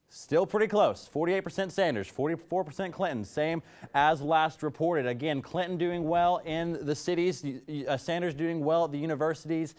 still pretty close, 48% Sanders, 44% Clinton, same as last reported. Again, Clinton doing well in the cities, Sanders doing well at the universities,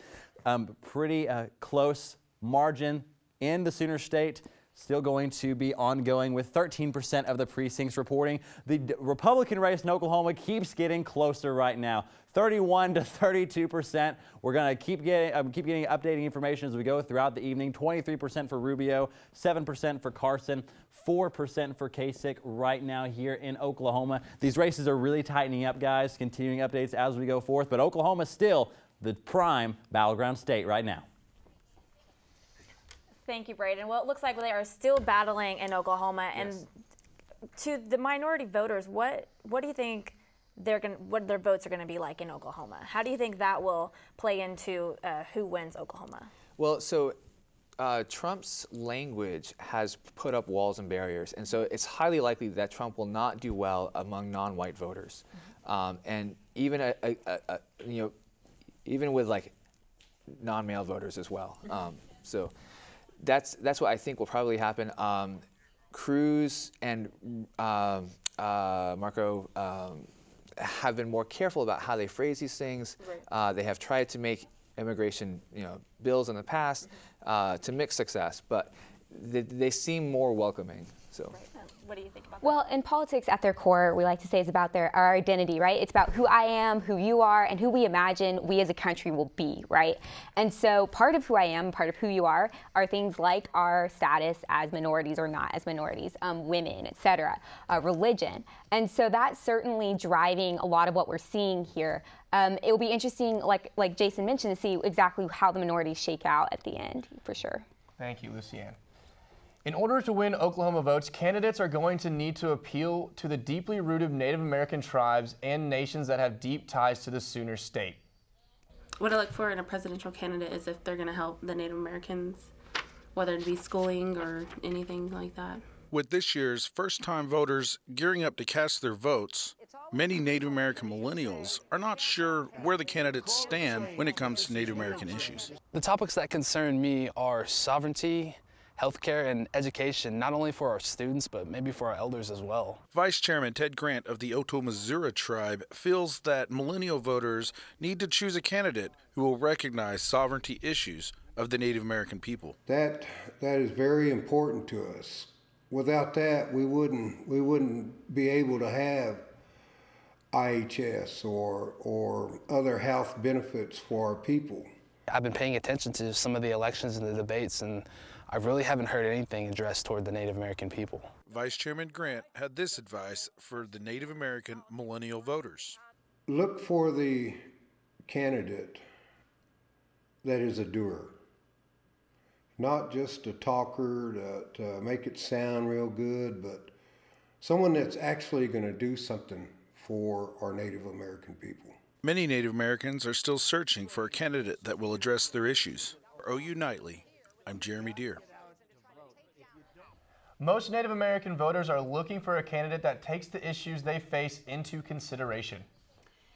pretty close margin in the Sooner State. Still going to be ongoing with 13% of the precincts reporting. The Republican race in Oklahoma keeps getting closer right now, 31 to 32%. We're going to keep getting updating information as we go throughout the evening. 23% for Rubio, 7% for Carson, 4% for Kasich right now here in Oklahoma. These races are really tightening up, guys. Continuing updates as we go forth, but Oklahoma still the prime battleground state right now. Thank you, Braden. Well, it looks like they are still battling in Oklahoma. Yes. And to the minority voters, what do you think what their votes are going to be like in Oklahoma? How do you think that will play into who wins Oklahoma? Well, so Trump's language has put up walls and barriers, and so it's highly likely that Trump will not do well among non-white voters, and even even with like non-male voters as well. So that's what I think will probably happen. Cruz and Marco have been more careful about how they phrase these things. Right. They have tried to make immigration, bills in the past to mixed success, but they seem more welcoming. So. Right. What do you think about that? Well, in politics, at their core, we like to say it's about our identity, right? It's about who I am, who you are, and who we imagine we as a country will be, right? And so part of who I am, part of who you are things like our status as minorities or not as minorities, women, et cetera, religion. And so that's certainly driving a lot of what we're seeing here. It will be interesting, like Jason mentioned, to see exactly how the minorities shake out at the end, for sure. Thank you, Lucianne. In order to win Oklahoma votes, candidates are going to need to appeal to the deeply rooted Native American tribes and nations that have deep ties to the Sooner State. What I look for in a presidential candidate is if they're going to help the Native Americans, whether it be schooling or anything like that. With this year's first-time voters gearing up to cast their votes, many Native American millennials are not sure where the candidates stand when it comes to Native American issues. The topics that concern me are sovereignty, healthcare, and education, not only for our students, but maybe for our elders as well. Vice Chairman Ted Grant of the Oto-Missouri tribe feels that millennial voters need to choose a candidate who will recognize sovereignty issues of the Native American people. That is very important to us. Without that, we wouldn't be able to have IHS or other health benefits for our people. I've been paying attention to some of the elections and the debates, and I really haven't heard anything addressed toward the Native American people. Vice Chairman Grant had this advice for the Native American millennial voters. Look for the candidate that is a doer, not just a talker to make it sound real good, but someone that's actually going to do something for our Native American people. Many Native Americans are still searching for a candidate that will address their issues. For OU Nightly, I'm Jeremy Deere. Most Native American voters are looking for a candidate that takes the issues they face into consideration.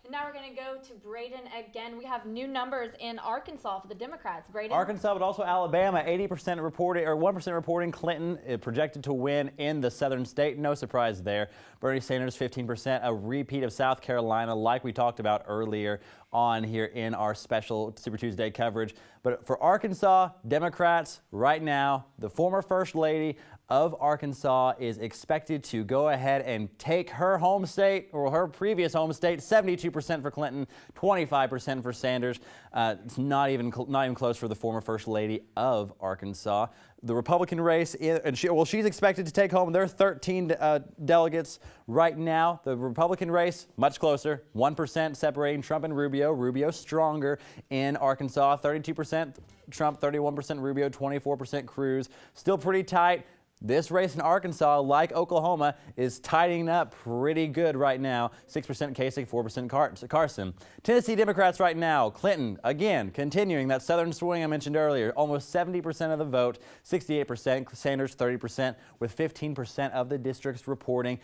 And now we're going to go to Braden again. We have new numbers in Arkansas for the Democrats. Braden? Arkansas, but also Alabama. 80% reporting, or 1% reporting Clinton projected to win in the southern state. No surprise there. Bernie Sanders, 15%, a repeat of South Carolina, like we talked about earlier on here in our special Super Tuesday coverage. But for Arkansas, Democrats, right now, the former First Lady of Arkansas is expected to go ahead and take her home state, or her previous home state, 72% for Clinton, 25% for Sanders. It's not even close for the former First Lady of Arkansas. The Republican race, and she's expected to take home their 13 delegates right now. The Republican race, much closer, 1% separating Trump and Rubio. Rubio stronger in Arkansas, 32% Trump, 31% Rubio, 24% Cruz. Still pretty tight. This race in Arkansas, like Oklahoma, is tightening up pretty good right now. 6% Kasich, 4% Carson. Tennessee Democrats right now, Clinton, again, continuing that southern swing I mentioned earlier. Almost 70% of the vote, 68%, Sanders 30%, with 15% of the districts reporting.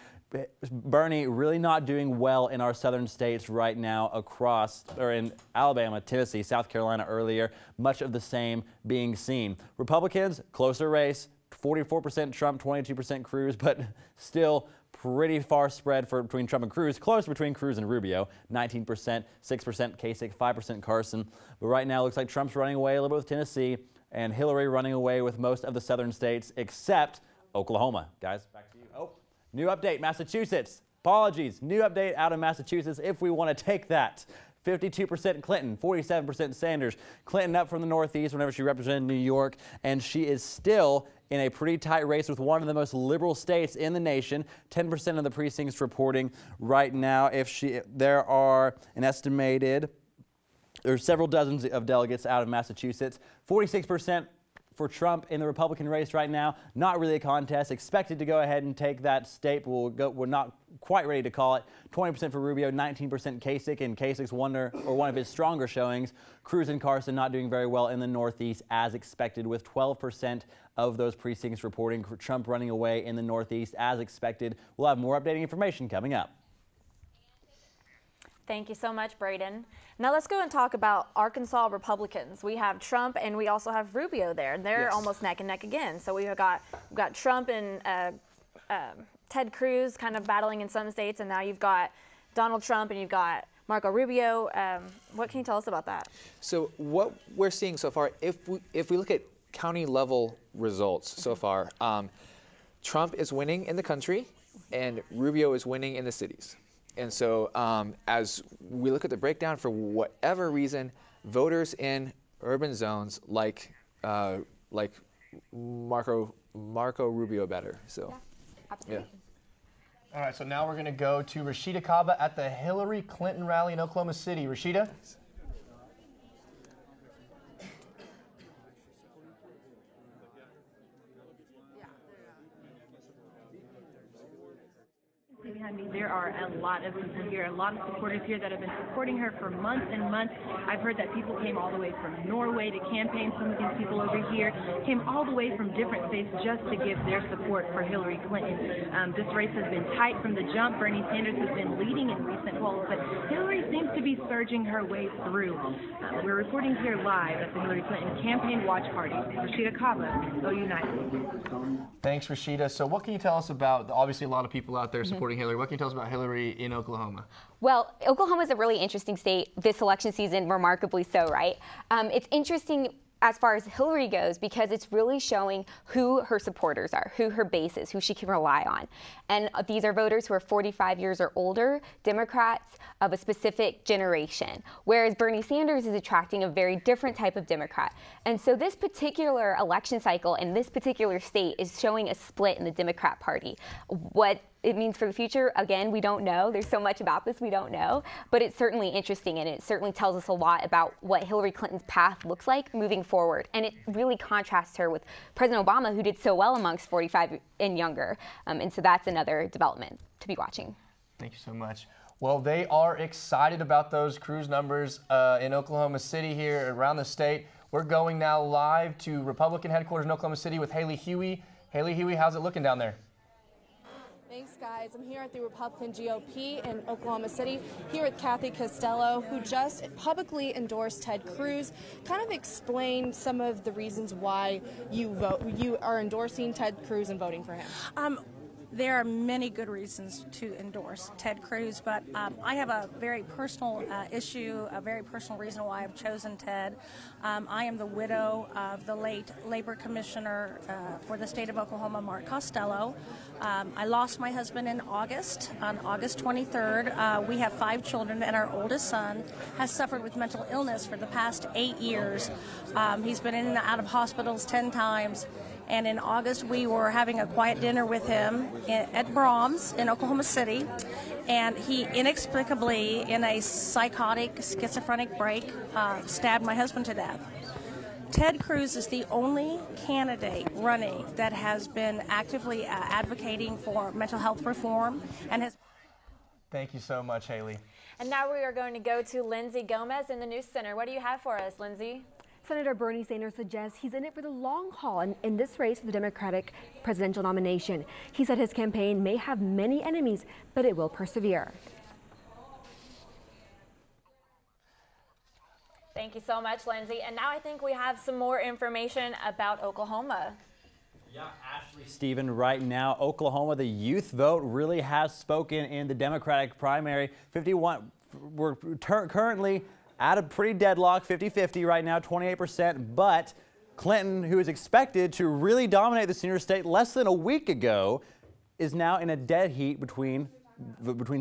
Bernie really not doing well in our southern states right now in Alabama, Tennessee, South Carolina earlier. Much of the same being seen. Republicans, closer race. 44% Trump, 22% Cruz, but still pretty far spread between Trump and Cruz. Close between Cruz and Rubio, 19%, 6% Kasich, 5% Carson. But right now, it looks like Trump's running away a little bit with Tennessee, and Hillary running away with most of the southern states, except Oklahoma. Guys, back to you. Oh, new update, Massachusetts. Apologies, new update out of Massachusetts if we want to take that. 52% Clinton, 47% Sanders. Clinton up from the Northeast whenever she represented New York, and she is still in a pretty tight race with one of the most liberal states in the nation. 10% of the precincts reporting right now. There are an estimated, there's several dozens of delegates out of Massachusetts. 46% for Trump in the Republican race right now. Not really a contest. Expected to go ahead and take that state, but we're not quite ready to call it. 20% for Rubio, 19% Kasich, and Kasich's one of his stronger showings. Cruz and Carson not doing very well in the Northeast as expected, with 12% of those precincts reporting Trump running away in the Northeast as expected. We'll have more updating information coming up. Thank you so much, Braden. Now let's go and talk about Arkansas Republicans. We have Trump and we also have Rubio there. They're almost neck and neck again. So we've got Trump and Ted Cruz kind of battling in some states, and now you've got Donald Trump and you've got Marco Rubio. What can you tell us about that? So what we're seeing so far, if we look at county level results so far, Trump is winning in the country and Rubio is winning in the cities. And so as we look at the breakdown, for whatever reason, voters in urban zones like Marco Rubio better. So, yeah. All right, so now we're going to go to Rashida Kaba at the Hillary Clinton rally in Oklahoma City. Rashida? Behind me, there are a lot of people here, a lot of supporters here that have been supporting her for months and months. I've heard that people came all the way from Norway to campaign. Some of these people over here came all the way from different states just to give their support for Hillary Clinton. This race has been tight from the jump. Bernie Sanders has been leading in recent polls, but Hillary seems to be surging her way through. We're reporting here live at the Hillary Clinton Campaign Watch Party. Rashida Kaba, O United. Thanks, Rashida. So what can you tell us about, obviously a lot of people out there supporting Hillary. What can you tell us about Hillary in Oklahoma? Well, Oklahoma is a really interesting state this election season, remarkably so, right? It's interesting as far as Hillary goes because it's really showing who her supporters are, who her base is, who she can rely on. And these are voters who are 45 years or older, Democrats of a specific generation, whereas Bernie Sanders is attracting a very different type of Democrat. And so this particular election cycle in this particular state is showing a split in the Democrat Party. What it means for the future, again, we don't know. There's so much about this we don't know, but it's certainly interesting and it certainly tells us a lot about what Hillary Clinton's path looks like moving forward. And it really contrasts her with President Obama, who did so well amongst 45 and younger. And so that's another development to be watching. Thank you so much. Well, they are excited about those Cruz numbers in Oklahoma City here around the state. We're going now live to Republican headquarters in Oklahoma City with Haley Huey. Haley Huey, how's it looking down there? Thanks, guys. I'm here at the Republican GOP in Oklahoma City, here with Kathy Costello, who just publicly endorsed Ted Cruz. Kind of explain some of the reasons why you are endorsing Ted Cruz and voting for him. There are many good reasons to endorse Ted Cruz, but I have a very personal issue, a very personal reason why I've chosen Ted. I am the widow of the late Labor Commissioner for the state of Oklahoma, Mark Costello. I lost my husband in August, on August 23rd. We have 5 children, and our oldest son has suffered with mental illness for the past 8 years. He's been in and out of hospitals 10 times. And in August, we were having a quiet dinner with him at Brahms in Oklahoma City. And he inexplicably, in a psychotic, schizophrenic break, stabbed my husband to death. Ted Cruz is the only candidate running that has been actively advocating for mental health reform and has. Thank you so much, Haley. And now we are going to go to Lindsay Gomez in the News Center. What do you have for us, Lindsay? Senator Bernie Sanders suggests he's in it for the long haul in this race for the Democratic presidential nomination. He said his campaign may have many enemies, but it will persevere. Thank you so much, Lindsay. And now I think we have some more information about Oklahoma. Yeah, Ashley, Stephen, right now, Oklahoma, the youth vote really has spoken in the Democratic primary. 51, we're currently at a pretty deadlock, 50-50 right now, 28%, but Clinton, who is expected to really dominate the senior state less than a week ago, is now in a dead heat between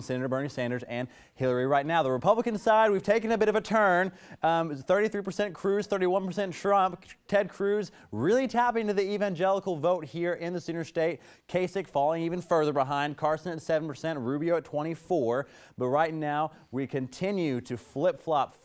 Senator Bernie Sanders and Hillary right now. The Republican side, we've taken a bit of a turn. 33% Cruz, 31% Trump. Ted Cruz really tapping into the evangelical vote here in the senior state. Kasich falling even further behind. Carson at 7%, Rubio at 24%. But right now, we continue to flip-flop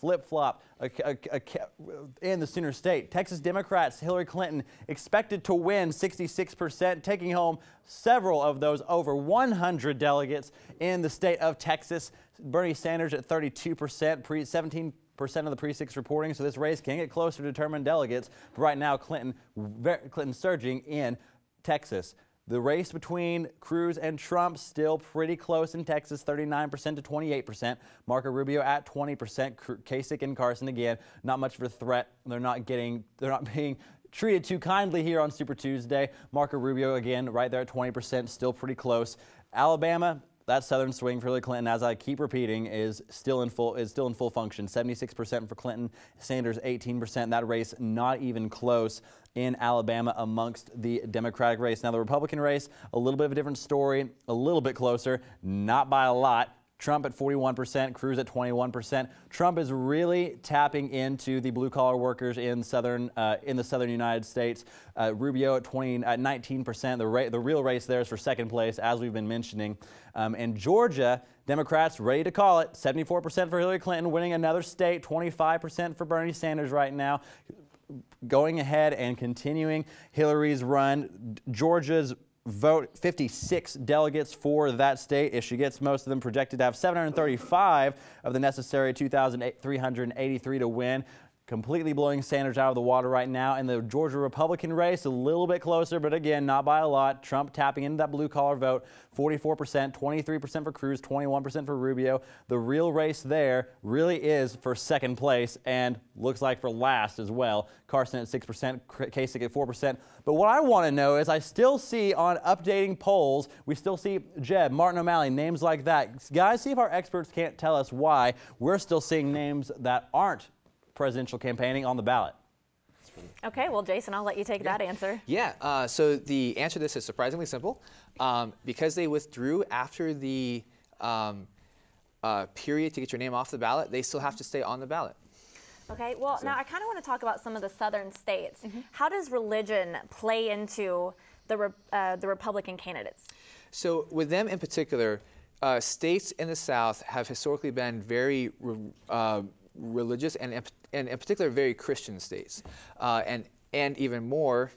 in the Sooner State. Texas Democrats Hillary Clinton expected to win 66%, taking home several of those over 100 delegates in the state of Texas. Bernie Sanders at 32%, 17% of the precincts reporting, so this race can get closer to determine delegates. But right now, Clinton surging in Texas. The race between Cruz and Trump still pretty close in Texas, 39% to 28%. Marco Rubio at 20%. Kasich and Carson again, not much of a threat. They're not being treated too kindly here on Super Tuesday. Marco Rubio again right there at 20%, still pretty close. Alabama, that southern swing for Hillary Clinton, as I keep repeating, is still in full function. 76% for Clinton, Sanders 18%. That race not even close in Alabama amongst the Democratic race. Now the Republican race, a little bit of a different story, a little bit closer, not by a lot. Trump at 41%, Cruz at 21%. Trump is really tapping into the blue-collar workers in the southern United States. Rubio at 19%. The real race there is for second place, as we've been mentioning. And Georgia, Democrats ready to call it. 74% for Hillary Clinton, winning another state. 25% for Bernie Sanders right now. Going ahead and continuing Hillary's run. Georgia's vote 56 delegates for that state. If she gets most of them, projected to have 735 of the necessary 2,383 to win. Completely blowing Sanders out of the water right now. In the Georgia Republican race, a little bit closer, but again, not by a lot. Trump tapping into that blue-collar vote, 44%, 23% for Cruz, 21% for Rubio. The real race there really is for second place and looks like for last as well. Carson at 6%, Kasich at 4%. But what I want to know is I still see on updating polls, we still see Jeb, Martin O'Malley, names like that. Guys, see if our experts can't tell us why we're still seeing names that aren't presidential campaigning on the ballot. Okay, well, Jason, I'll let you take that answer. Yeah, so the answer to this is surprisingly simple. Because they withdrew after the period to get your name off the ballot, they still have to stay on the ballot. Okay, well, now I kind of want to talk about some of the southern states. How does religion play into the Republican candidates? So with them in particular, states in the South have historically been very religious and in particular very Christian states, and even more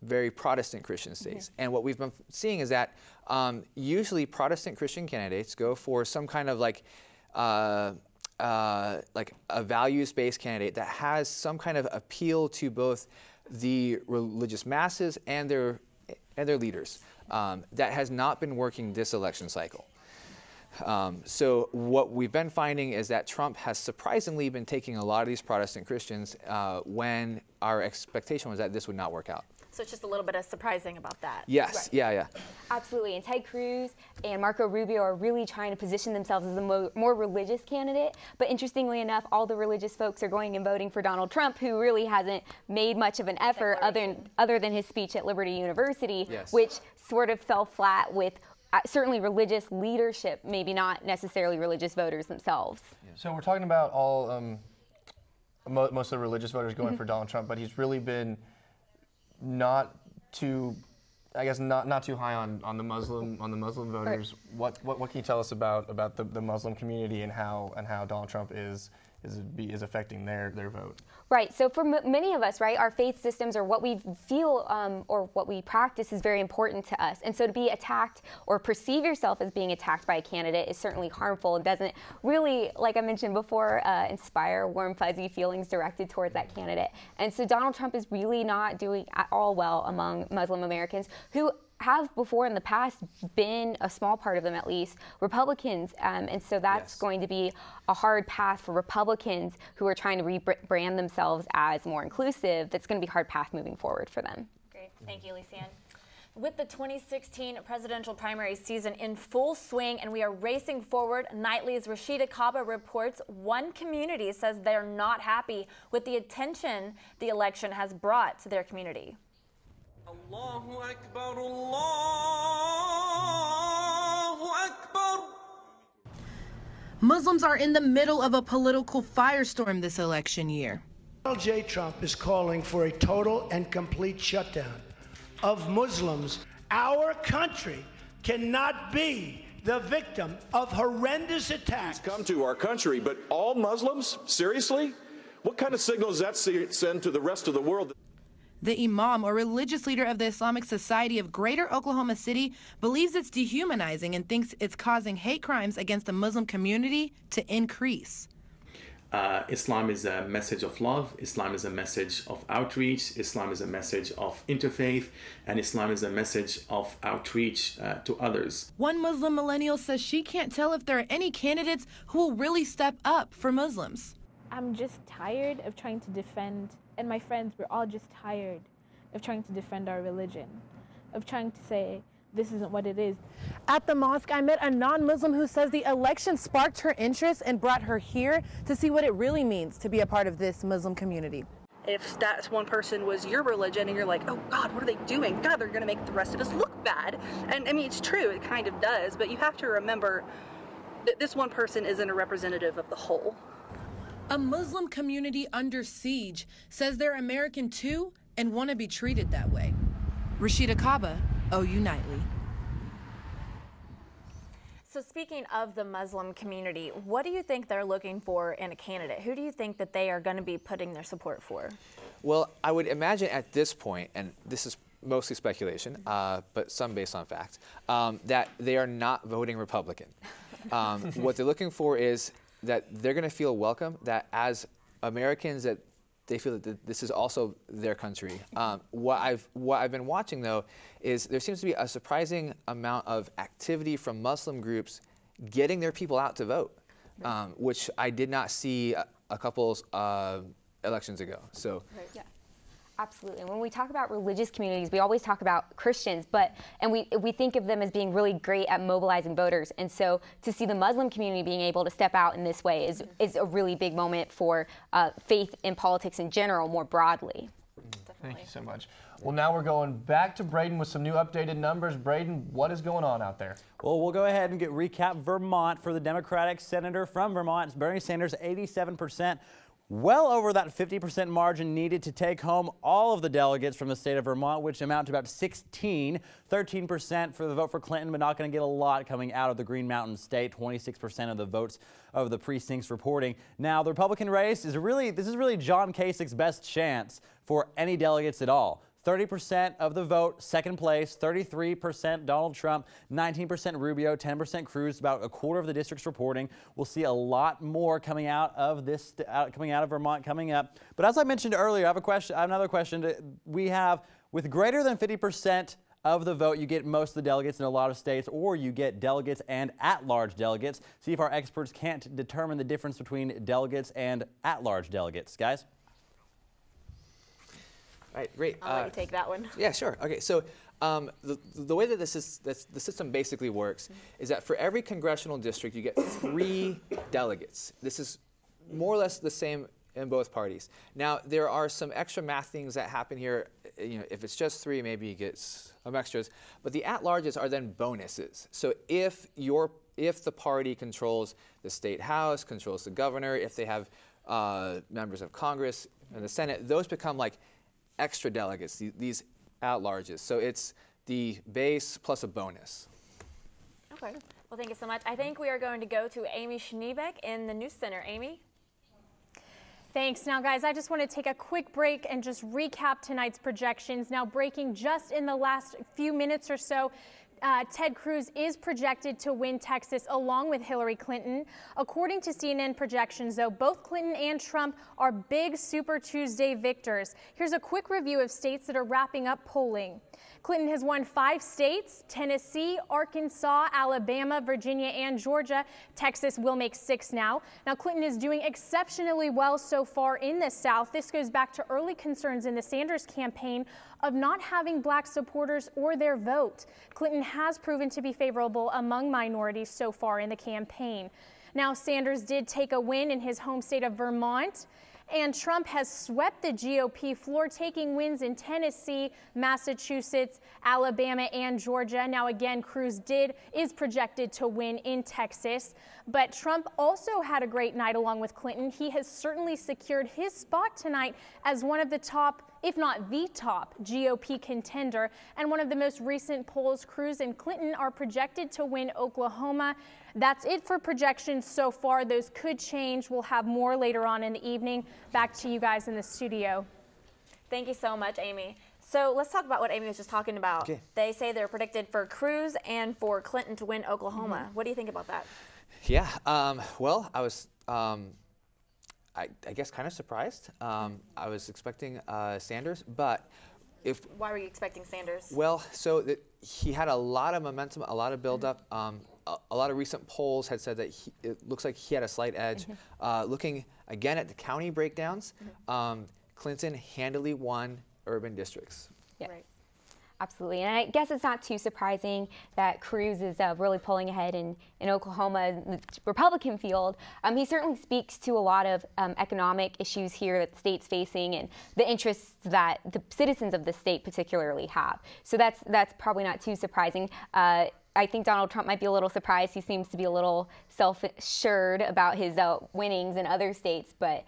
very Protestant Christian states. And what we've been seeing is that usually Protestant Christian candidates go for some kind of like a values-based candidate that has some kind of appeal to both the religious masses and their leaders. That has not been working this election cycle. So what we've been finding is that Trump has surprisingly been taking a lot of these Protestant Christians when our expectation was that this would not work out. So it's just a little bit of surprising about that. Yes, Right. yeah. Absolutely, and Ted Cruz and Marco Rubio are really trying to position themselves as a more religious candidate, but interestingly enough, all the religious folks are going and voting for Donald Trump, who really hasn't made much of an effort other than his speech at Liberty University, which sort of fell flat with certainly religious leadership, maybe not necessarily religious voters themselves. So we're talking about all most of the religious voters going for Donald Trump, but he's really been not too high on the Muslim voters. Right. What can you tell us about the Muslim community and how Donald Trump is affecting their vote? Right. So for many of us, right, our faith systems or what we feel or what we practice is very important to us. And so to be attacked or perceive yourself as being attacked by a candidate is certainly harmful and doesn't really, like I mentioned before, inspire warm, fuzzy feelings directed towards that candidate. And so Donald Trump is really not doing at all well among Muslim Americans who have before in the past been, a small part of them at least, Republicans. And so that's going to be a hard path for Republicans who are trying to rebrand themselves as more inclusive. That's going to be a hard path moving forward for them. Great. Thank you, Lysiane. With the 2016 presidential primary season in full swing and we are racing forward, Nightly's Rashida Kaba reports one community says they're not happy with the attention the election has brought to their community. Allahu Akbar, Allahu Akbar. Muslims are in the middle of a political firestorm this election year. Donald J. Trump is calling for a total and complete shutdown of Muslims. Our country cannot be the victim of horrendous attacks. Come to our country, but all Muslims? Seriously? What kind of signal does that send to the rest of the world? The imam, or religious leader of the Islamic Society of Greater Oklahoma City, believes it's dehumanizing and thinks it's causing hate crimes against the Muslim community to increase. Islam is a message of love, Islam is a message of outreach, Islam is a message of interfaith, and Islam is a message of outreach to others. One Muslim millennial says she can't tell if there are any candidates who will really step up for Muslims. I'm just tired of trying to defend, and my friends, we're all just tired of trying to defend our religion, of trying to say, this isn't what it is. At the mosque, I met a non-Muslim who says the election sparked her interest and brought her here to see what it really means to be a part of this Muslim community. If that one person was your religion and you're like, oh God, what are they doing? God, they're gonna make the rest of us look bad. And I mean, it's true, it kind of does, but you have to remember that this one person isn't a representative of the whole. A Muslim community under siege says they're American too and want to be treated that way. Rashida Kaba, OU Nightly. So speaking of the Muslim community, what do you think they're looking for in a candidate? Who do you think that they are going to be putting their support for? Well, I would imagine at this point, and this is mostly speculation, but some based on fact, that they are not voting Republican. What they're looking for is that they're going to feel welcome, that as Americans, that they feel that this is also their country. What I've been watching, though, is there seems to be a surprising amount of activity from Muslim groups getting their people out to vote, which I did not see a couple elections ago. So. Right. Yeah. Absolutely. When we talk about religious communities, we always talk about Christians, and we think of them as being really great at mobilizing voters. And so to see the Muslim community being able to step out in this way is a really big moment for faith in politics in general, more broadly. Thank you so much. Well, now we're going back to Braden with some new updated numbers. Braden, what is going on out there? Well, we'll go ahead and recap Vermont for the Democratic senator from Vermont. Bernie Sanders, 87%. Well over that 50% margin needed to take home all of the delegates from the state of Vermont, which amount to about 13% for the vote for Clinton, but not going to get a lot coming out of the Green Mountain State. 26% of the votes of the precincts reporting. Now, the Republican race is really John Kasich's best chance for any delegates at all. 30% of the vote, second place, 33% Donald Trump, 19% Rubio, 10% Cruz, about a quarter of the districts reporting. We'll see a lot more coming out of Vermont coming up. But as I mentioned earlier, I have another question. We have, with greater than 50% of the vote, you get most of the delegates in a lot of states, or you get delegates and at-large delegates. See if our experts can't determine the difference between delegates and at-large delegates. Guys? All right, great. I'll let you take that one. Yeah, sure. Okay, so the way that the system basically works is that for every congressional district, you get 3 delegates. This is more or less the same in both parties. Now, there are some extra math things that happen here. You know, if it's just 3, maybe you get some extras. But the at-larges are then bonuses. So if the party controls the state house, controls the governor, if they have members of Congress and the Senate, those become like extra delegates, these at-larges. So it's the base plus a bonus. Okay. Well, thank you so much. I think we are going to go to Amy Schneebeck in the News Center. Amy? Thanks. Now, guys, I just want to take a quick break and just recap tonight's projections. Now, breaking just in the last few minutes or so, Ted Cruz is projected to win Texas along with Hillary Clinton. According to CNN projections, though, both Clinton and Trump are big Super Tuesday victors. Here's a quick review of states that are wrapping up polling. Clinton has won 5 states: Tennessee, Arkansas, Alabama, Virginia, and Georgia. Texas will make 6 now. Now, Clinton is doing exceptionally well so far in the South. This goes back to early concerns in the Sanders campaign of not having black supporters or their vote. Clinton has proven to be favorable among minorities so far in the campaign. Now, Sanders did take a win in his home state of Vermont, and Trump has swept the GOP floor, taking wins in Tennessee, Massachusetts, Alabama, and Georgia. Now, again, Cruz is projected to win in Texas, but Trump also had a great night along with Clinton. He has certainly secured his spot tonight as one of the top if not the top GOP contender. And one of the most recent polls, Cruz and Clinton are projected to win Oklahoma. That's it for projections so far. Those could change. We'll have more later on in the evening. Back to you guys in the studio. Thank you so much, Amy. So let's talk about what Amy was just talking about. Okay. They say they're predicted for Cruz and for Clinton to win Oklahoma. What do you think about that? Yeah, well, I was, I guess, kind of surprised. I was expecting Sanders, but Why were you expecting Sanders? Well, so he had a lot of momentum, a lot of buildup. A lot of recent polls had said that it looks like he had a slight edge. Looking again at the county breakdowns, Clinton handily won urban districts. Yeah. Right. Absolutely, and I guess it's not too surprising that Cruz is really pulling ahead in Oklahoma, the Republican field. He certainly speaks to a lot of economic issues here that the state's facing and the interests that the citizens of the state particularly have. So that's probably not too surprising. I think Donald Trump might be a little surprised. He seems to be a little self-assured about his winnings in other states, but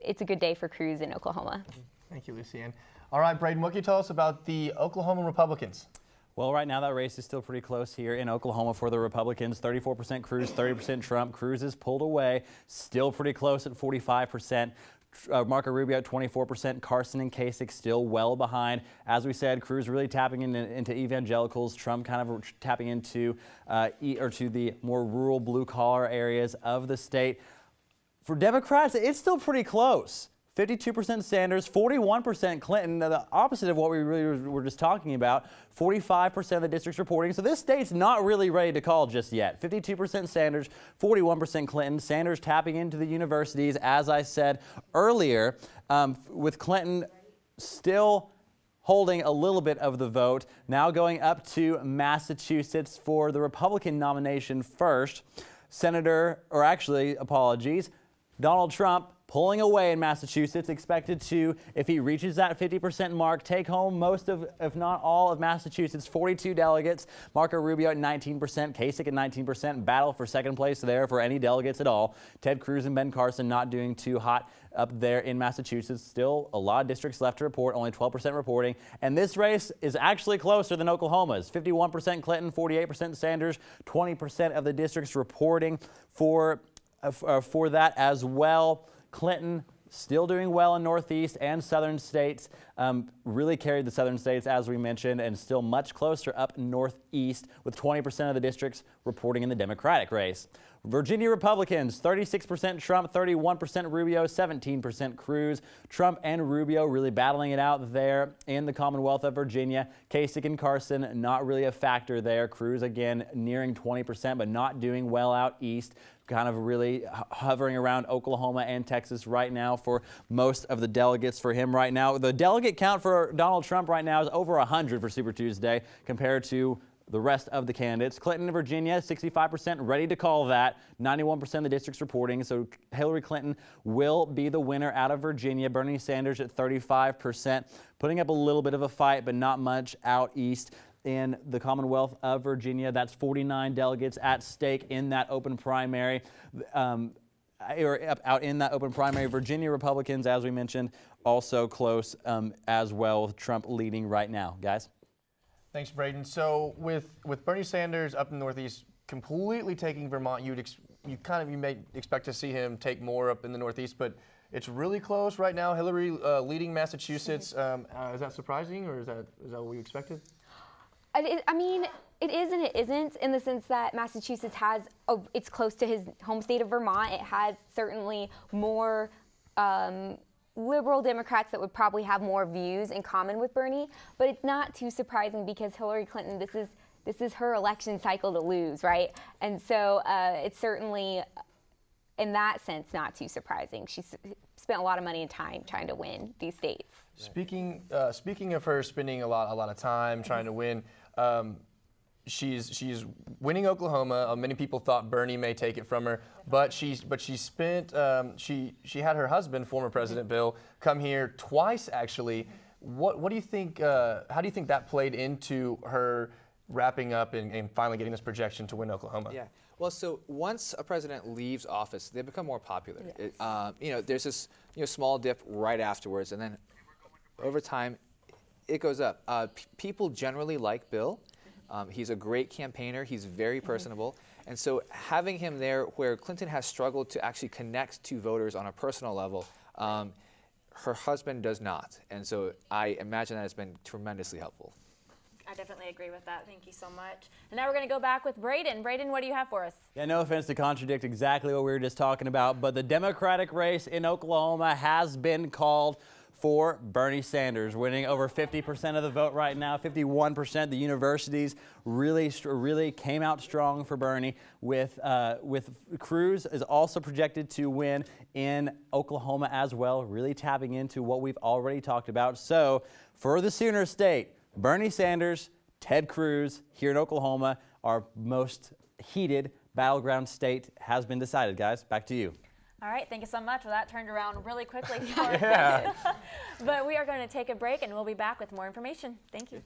it's a good day for Cruz in Oklahoma. Thank you, Lucianne. All right, Braden, what can you tell us about the Oklahoma Republicans? Well, right now that race is still pretty close here in Oklahoma for the Republicans. 34% Cruz, 30% Trump. Cruz is pulled away, still pretty close at 45%. Marco Rubio at 24%, Carson and Kasich still well behind. As we said, Cruz really tapping into evangelicals, Trump kind of tapping into to the more rural blue-collar areas of the state. For Democrats, it's still pretty close. 52% Sanders, 41% Clinton, the opposite of what we really were just talking about. 45% of the districts reporting. So this state's not really ready to call just yet. 52% Sanders, 41% Clinton. Sanders tapping into the universities, as I said earlier, with Clinton still holding a little bit of the vote. Now going up to Massachusetts for the Republican nomination first. Donald Trump pulling away in Massachusetts, expected to, if he reaches that 50% mark, take home most of, if not all of Massachusetts, 42 delegates. Marco Rubio at 19%, Kasich at 19%, battle for second place there for any delegates at all. Ted Cruz and Ben Carson not doing too hot up there in Massachusetts. Still a lot of districts left to report, only 12% reporting. And this race is actually closer than Oklahoma's. 51% Clinton, 48% Sanders, 20% of the districts reporting for that as well. Clinton still doing well in Northeast and Southern states, really carried the Southern states, as we mentioned, and still much closer up Northeast, with 20% of the districts reporting in the Democratic race. Virginia Republicans, 36% Trump, 31% Rubio, 17% Cruz. Trump and Rubio really battling it out there in the Commonwealth of Virginia. Kasich and Carson not really a factor there. Cruz, again, nearing 20%, but not doing well out east. Kind of really hovering around Oklahoma and Texas right now for most of the delegates for him right now. The delegate count for Donald Trump right now is over 100 for Super Tuesday compared to the rest of the candidates. Clinton in Virginia, 65%, ready to call that. 91% of the districts reporting. So Hillary Clinton will be the winner out of Virginia. Bernie Sanders at 35%, putting up a little bit of a fight, but not much out east. In the Commonwealth of Virginia, that's 49 delegates at stake in that open primary. Out in that open primary. Virginia Republicans, as we mentioned, also close as well, with Trump leading right now. Guys? Thanks, Braden. So with Bernie Sanders up in the Northeast completely taking Vermont, you may expect to see him take more up in the Northeast, but it's really close right now. Hillary leading Massachusetts. Is that surprising, or is that what we expected? I mean, it is and it isn't, in the sense that Massachusetts it's close to his home state of Vermont. It has certainly more liberal Democrats that would probably have more views in common with Bernie, but it's not too surprising because Hillary Clinton, this is her election cycle to lose, right? And so it's certainly, in that sense, not too surprising. She's spent a lot of money and time trying to win these states. Speaking of her spending a lot of time trying to win, she's winning Oklahoma. Many people thought Bernie may take it from her, but she had her husband, former President Bill, come here twice actually. What do you think? How do you think that played into her wrapping up and finally getting this projection to win Oklahoma? Yeah. Well, so once a president leaves office, they become more popular. Yes. There's this small dip right afterwards, and then over time, it goes up. People generally like Bill. He's a great campaigner. He's very personable. And so having him there where Clinton has struggled to actually connect to voters on a personal level, her husband does not. And so I imagine that has been tremendously helpful. I definitely agree with that. Thank you so much. And now we're going to go back with Braden. Braden, what do you have for us? Yeah, no offense to contradict exactly what we were just talking about, but the Democratic race in Oklahoma has been called for Bernie Sanders, winning over 50% of the vote right now, 51%. The universities really came out strong for Bernie. With Cruz is also projected to win in Oklahoma as well, really tapping into what we've already talked about. So for the Sooner State, Bernie Sanders, Ted Cruz here in Oklahoma, our most heated battleground state has been decided. Guys, back to you. All right, thank you so much. Well, that turned around really quickly. But we are going to take a break, and we'll be back with more information. Thank you.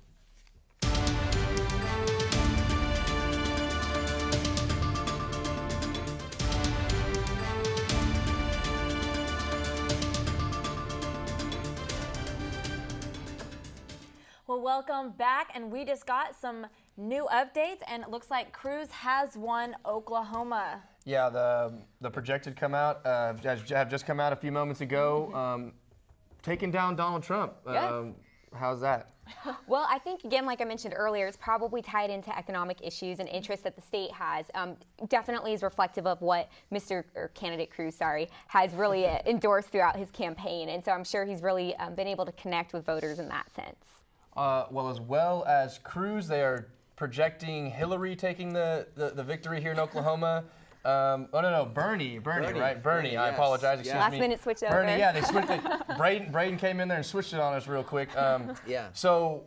Well, welcome back, and we just got some new updates, and it looks like Cruz has won Oklahoma. Yeah, the projected come out have just come out a few moments ago, taking down Donald Trump. How's that? Well, I think, again, like I mentioned earlier, it's probably tied into economic issues and interests that the state has. Definitely is reflective of what candidate Cruz, has really endorsed throughout his campaign. And so I'm sure he's really been able to connect with voters in that sense. As well as Cruz, they are projecting Hillary taking the victory here in Oklahoma. Bernie, right? Bernie, I apologize, excuse me. Last minute switch over. Bernie, yeah, they switched it. Braden came in there and switched it on us real quick. So,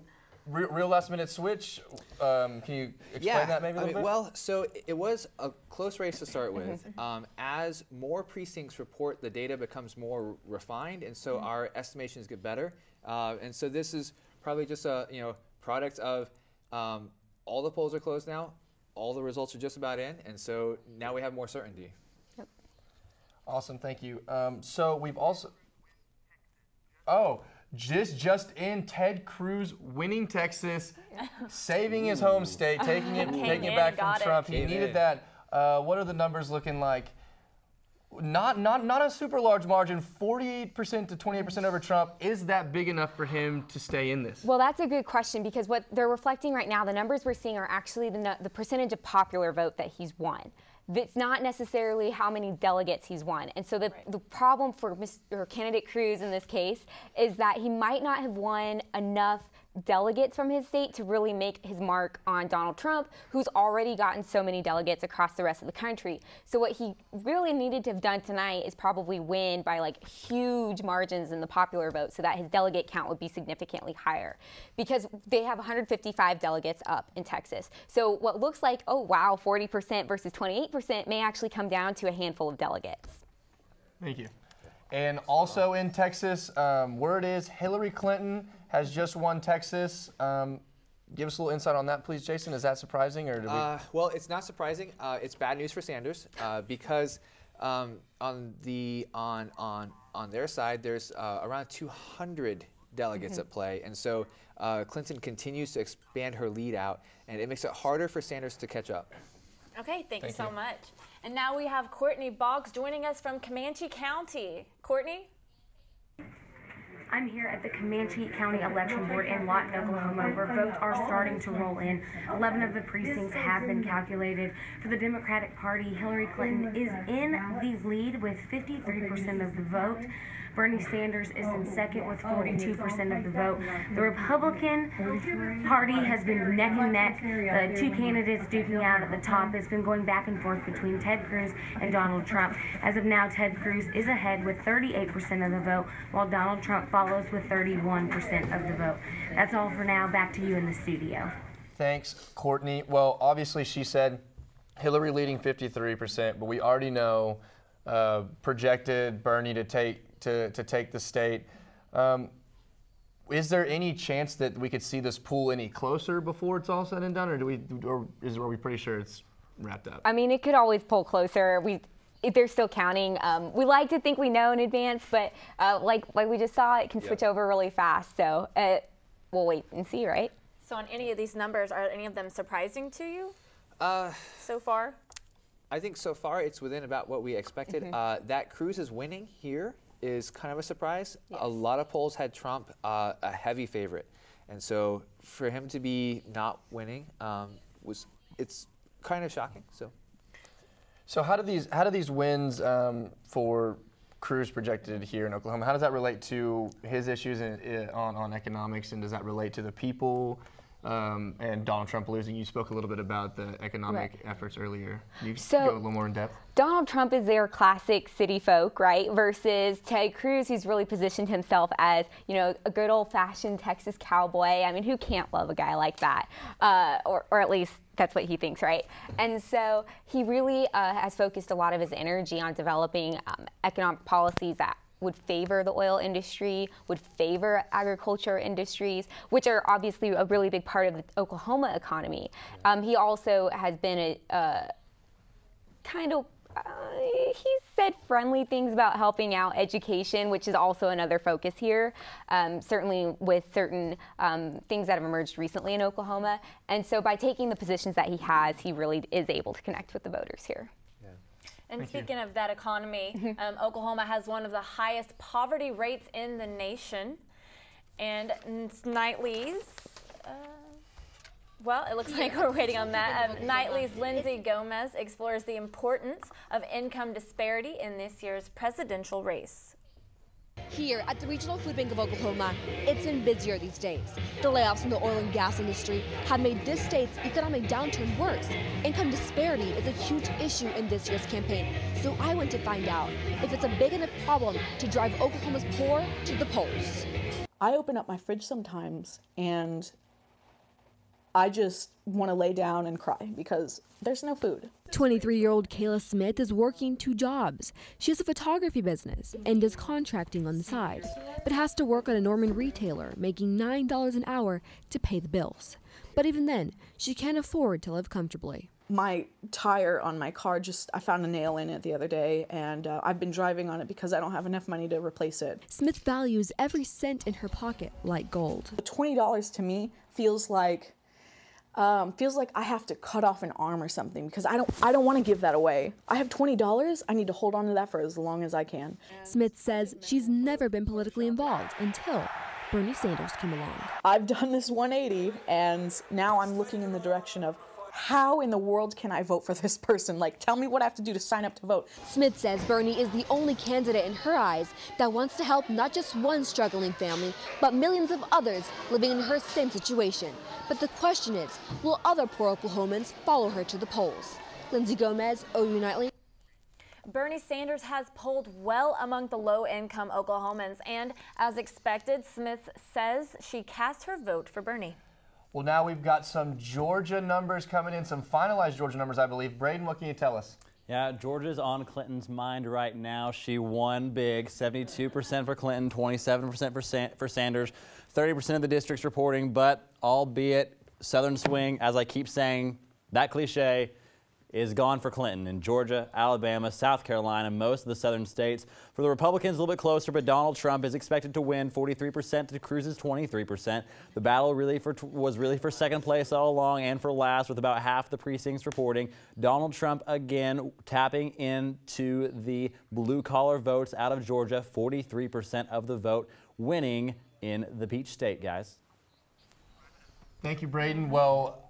real last minute switch, can you explain that maybe a little bit? Well, so it was a close race to start with. As more precincts report, the data becomes more refined, and so our estimations get better. And so this is probably just a product of all the polls are closed now. All the results are just about in, and so now we have more certainty. Yep. Awesome, thank you. So we've also, just in, Ted Cruz winning Texas, saving his home state, taking it back from Trump. He needed that. What are the numbers looking like? Not a super large margin, 48% to 28% over Trump. Is that big enough for him to stay in this? Well, that's a good question, because what they're reflecting right now, the numbers we're seeing are actually the percentage of popular vote that he's won. It's not necessarily how many delegates he's won. And so the problem for candidate Cruz in this case is that he might not have won enough delegates from his state to really make his mark on Donald Trump, who's already gotten so many delegates across the rest of the country. So what he really needed to have done tonight is probably win by huge margins in the popular vote so that his delegate count would be significantly higher, because they have 155 delegates up in Texas. So what looks like, 40% versus 28% may actually come down to a handful of delegates. Thank you. And also in Texas, word is Hillary Clinton has just won Texas. Give us a little insight on that, please, Jason. Is that surprising, or? Well, it's not surprising. It's bad news for Sanders because on their side, there's around 200 delegates at play, and so Clinton continues to expand her lead out, and it makes it harder for Sanders to catch up. Okay, thank you so much. And now we have Courtney Boggs joining us from Comanche County. Courtney? I'm here at the Comanche County Election Board in Lawton, Oklahoma, where votes are starting to roll in. 11 of the precincts have been calculated. For the Democratic Party, Hillary Clinton is in the lead with 53% of the vote. Bernie Sanders is in second with 42% of the vote. The Republican Party has been neck and neck. The two candidates duking out at the top. It's been going back and forth between Ted Cruz and Donald Trump. As of now, Ted Cruz is ahead with 38% of the vote, while Donald Trump follows with 31% of the vote. That's all for now. Back to you in the studio. Thanks, Courtney. Well, obviously she said Hillary leading 53%, but we already know projected Bernie to take the state. Is there any chance that we could see this pool any closer before it's all said and done, or are we pretty sure it's wrapped up? I mean, it could always pull closer. they're still counting. We like to think we know in advance, but like we just saw, it can switch over really fast. So we'll wait and see, right? So on any of these numbers, are any of them surprising to you so far? I think so far it's within about what we expected. That Cruz is winning here is kind of a surprise. Yes. A lot of polls had Trump a heavy favorite. And so for him to be not winning, it's kind of shocking. So how do these wins for Cruz projected here in Oklahoma, how does that relate to his issues on economics, and does that relate to the people and Donald Trump losing? You spoke a little bit about the economic efforts earlier. Can you go a little more in depth? Donald Trump is their classic city folk, right? Versus Ted Cruz, who's really positioned himself as, you know, a good old-fashioned Texas cowboy. I mean, who can't love a guy like that? Or at least that's what he thinks, right? And so he really has focused a lot of his energy on developing economic policies that would favor the oil industry, would favor agriculture industries, which are obviously a really big part of the Oklahoma economy. He also has been he said friendly things about helping out education, which is also another focus here, certainly with certain things that have emerged recently in Oklahoma. And so by taking the positions that he has, he really is able to connect with the voters here. And speaking of that economy, Oklahoma has one of the highest poverty rates in the nation. And Nightly's, well, it looks like we're waiting on that. Nightly's Lindsay Gomez explores the importance of income disparity in this year's presidential race. Here at the Regional Food Bank of Oklahoma, it's been busier these days. The layoffs in the oil and gas industry have made this state's economic downturn worse. Income disparity is a huge issue in this year's campaign, so I went to find out if it's a big enough problem to drive Oklahoma's poor to the polls. I open up my fridge sometimes and I just want to lay down and cry because there's no food. 23-year-old Kayla Smith is working 2 jobs. She has a photography business and does contracting on the side, but has to work at a Norman retailer, making $9 an hour to pay the bills. But even then, she can't afford to live comfortably. My tire on my car, I found a nail in it the other day, and I've been driving on it because I don't have enough money to replace it. Smith values every cent in her pocket like gold. $20 to me feels like I have to cut off an arm or something because I don't want to give that away. I have $20. I need to hold on to that for as long as I can. Smith says she's never been politically involved until Bernie Sanders came along. I've done this 180, and now I'm looking in the direction of how in the world can I vote for this person? Like, tell me what I have to do to sign up to vote. Smith says Bernie is the only candidate in her eyes that wants to help not just one struggling family, but millions of others living in her same situation. But the question is, will other poor Oklahomans follow her to the polls? Lindsay Gomez, OU Nightly. Bernie Sanders has polled well among the low-income Oklahomans, and as expected, Smith says she cast her vote for Bernie. Well, now we've got some Georgia numbers coming in, some finalized Georgia numbers, I believe. Braden, what can you tell us? Yeah, Georgia's on Clinton's mind right now. She won big, 72% for Clinton, 27% for Sanders, 30% of the districts reporting, but albeit Southern swing, as I keep saying, that cliche is gone for Clinton in Georgia, Alabama, South Carolina, most of the southern states. For the Republicans, a little bit closer, but Donald Trump is expected to win 43% to Cruz's 23%. The battle was really for second place all along and for last, with about half the precincts reporting. Donald Trump again tapping into the blue-collar votes out of Georgia, 43% of the vote, winning in the Peach State, guys. Thank you, Braden. Well,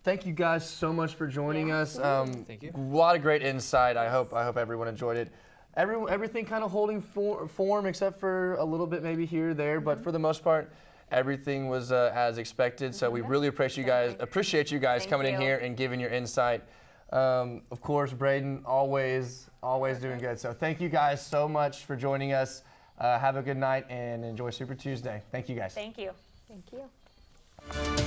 thank you guys so much for joining us. Thank you. A lot of great insight. I hope everyone enjoyed it. Everything kind of holding form except for a little bit maybe here or there, but for the most part, everything was as expected. So we really appreciate you guys coming in here and giving your insight. Of course, Braden, always doing good. So thank you guys so much for joining us. Have a good night and enjoy Super Tuesday. Thank you guys. Thank you. Thank you.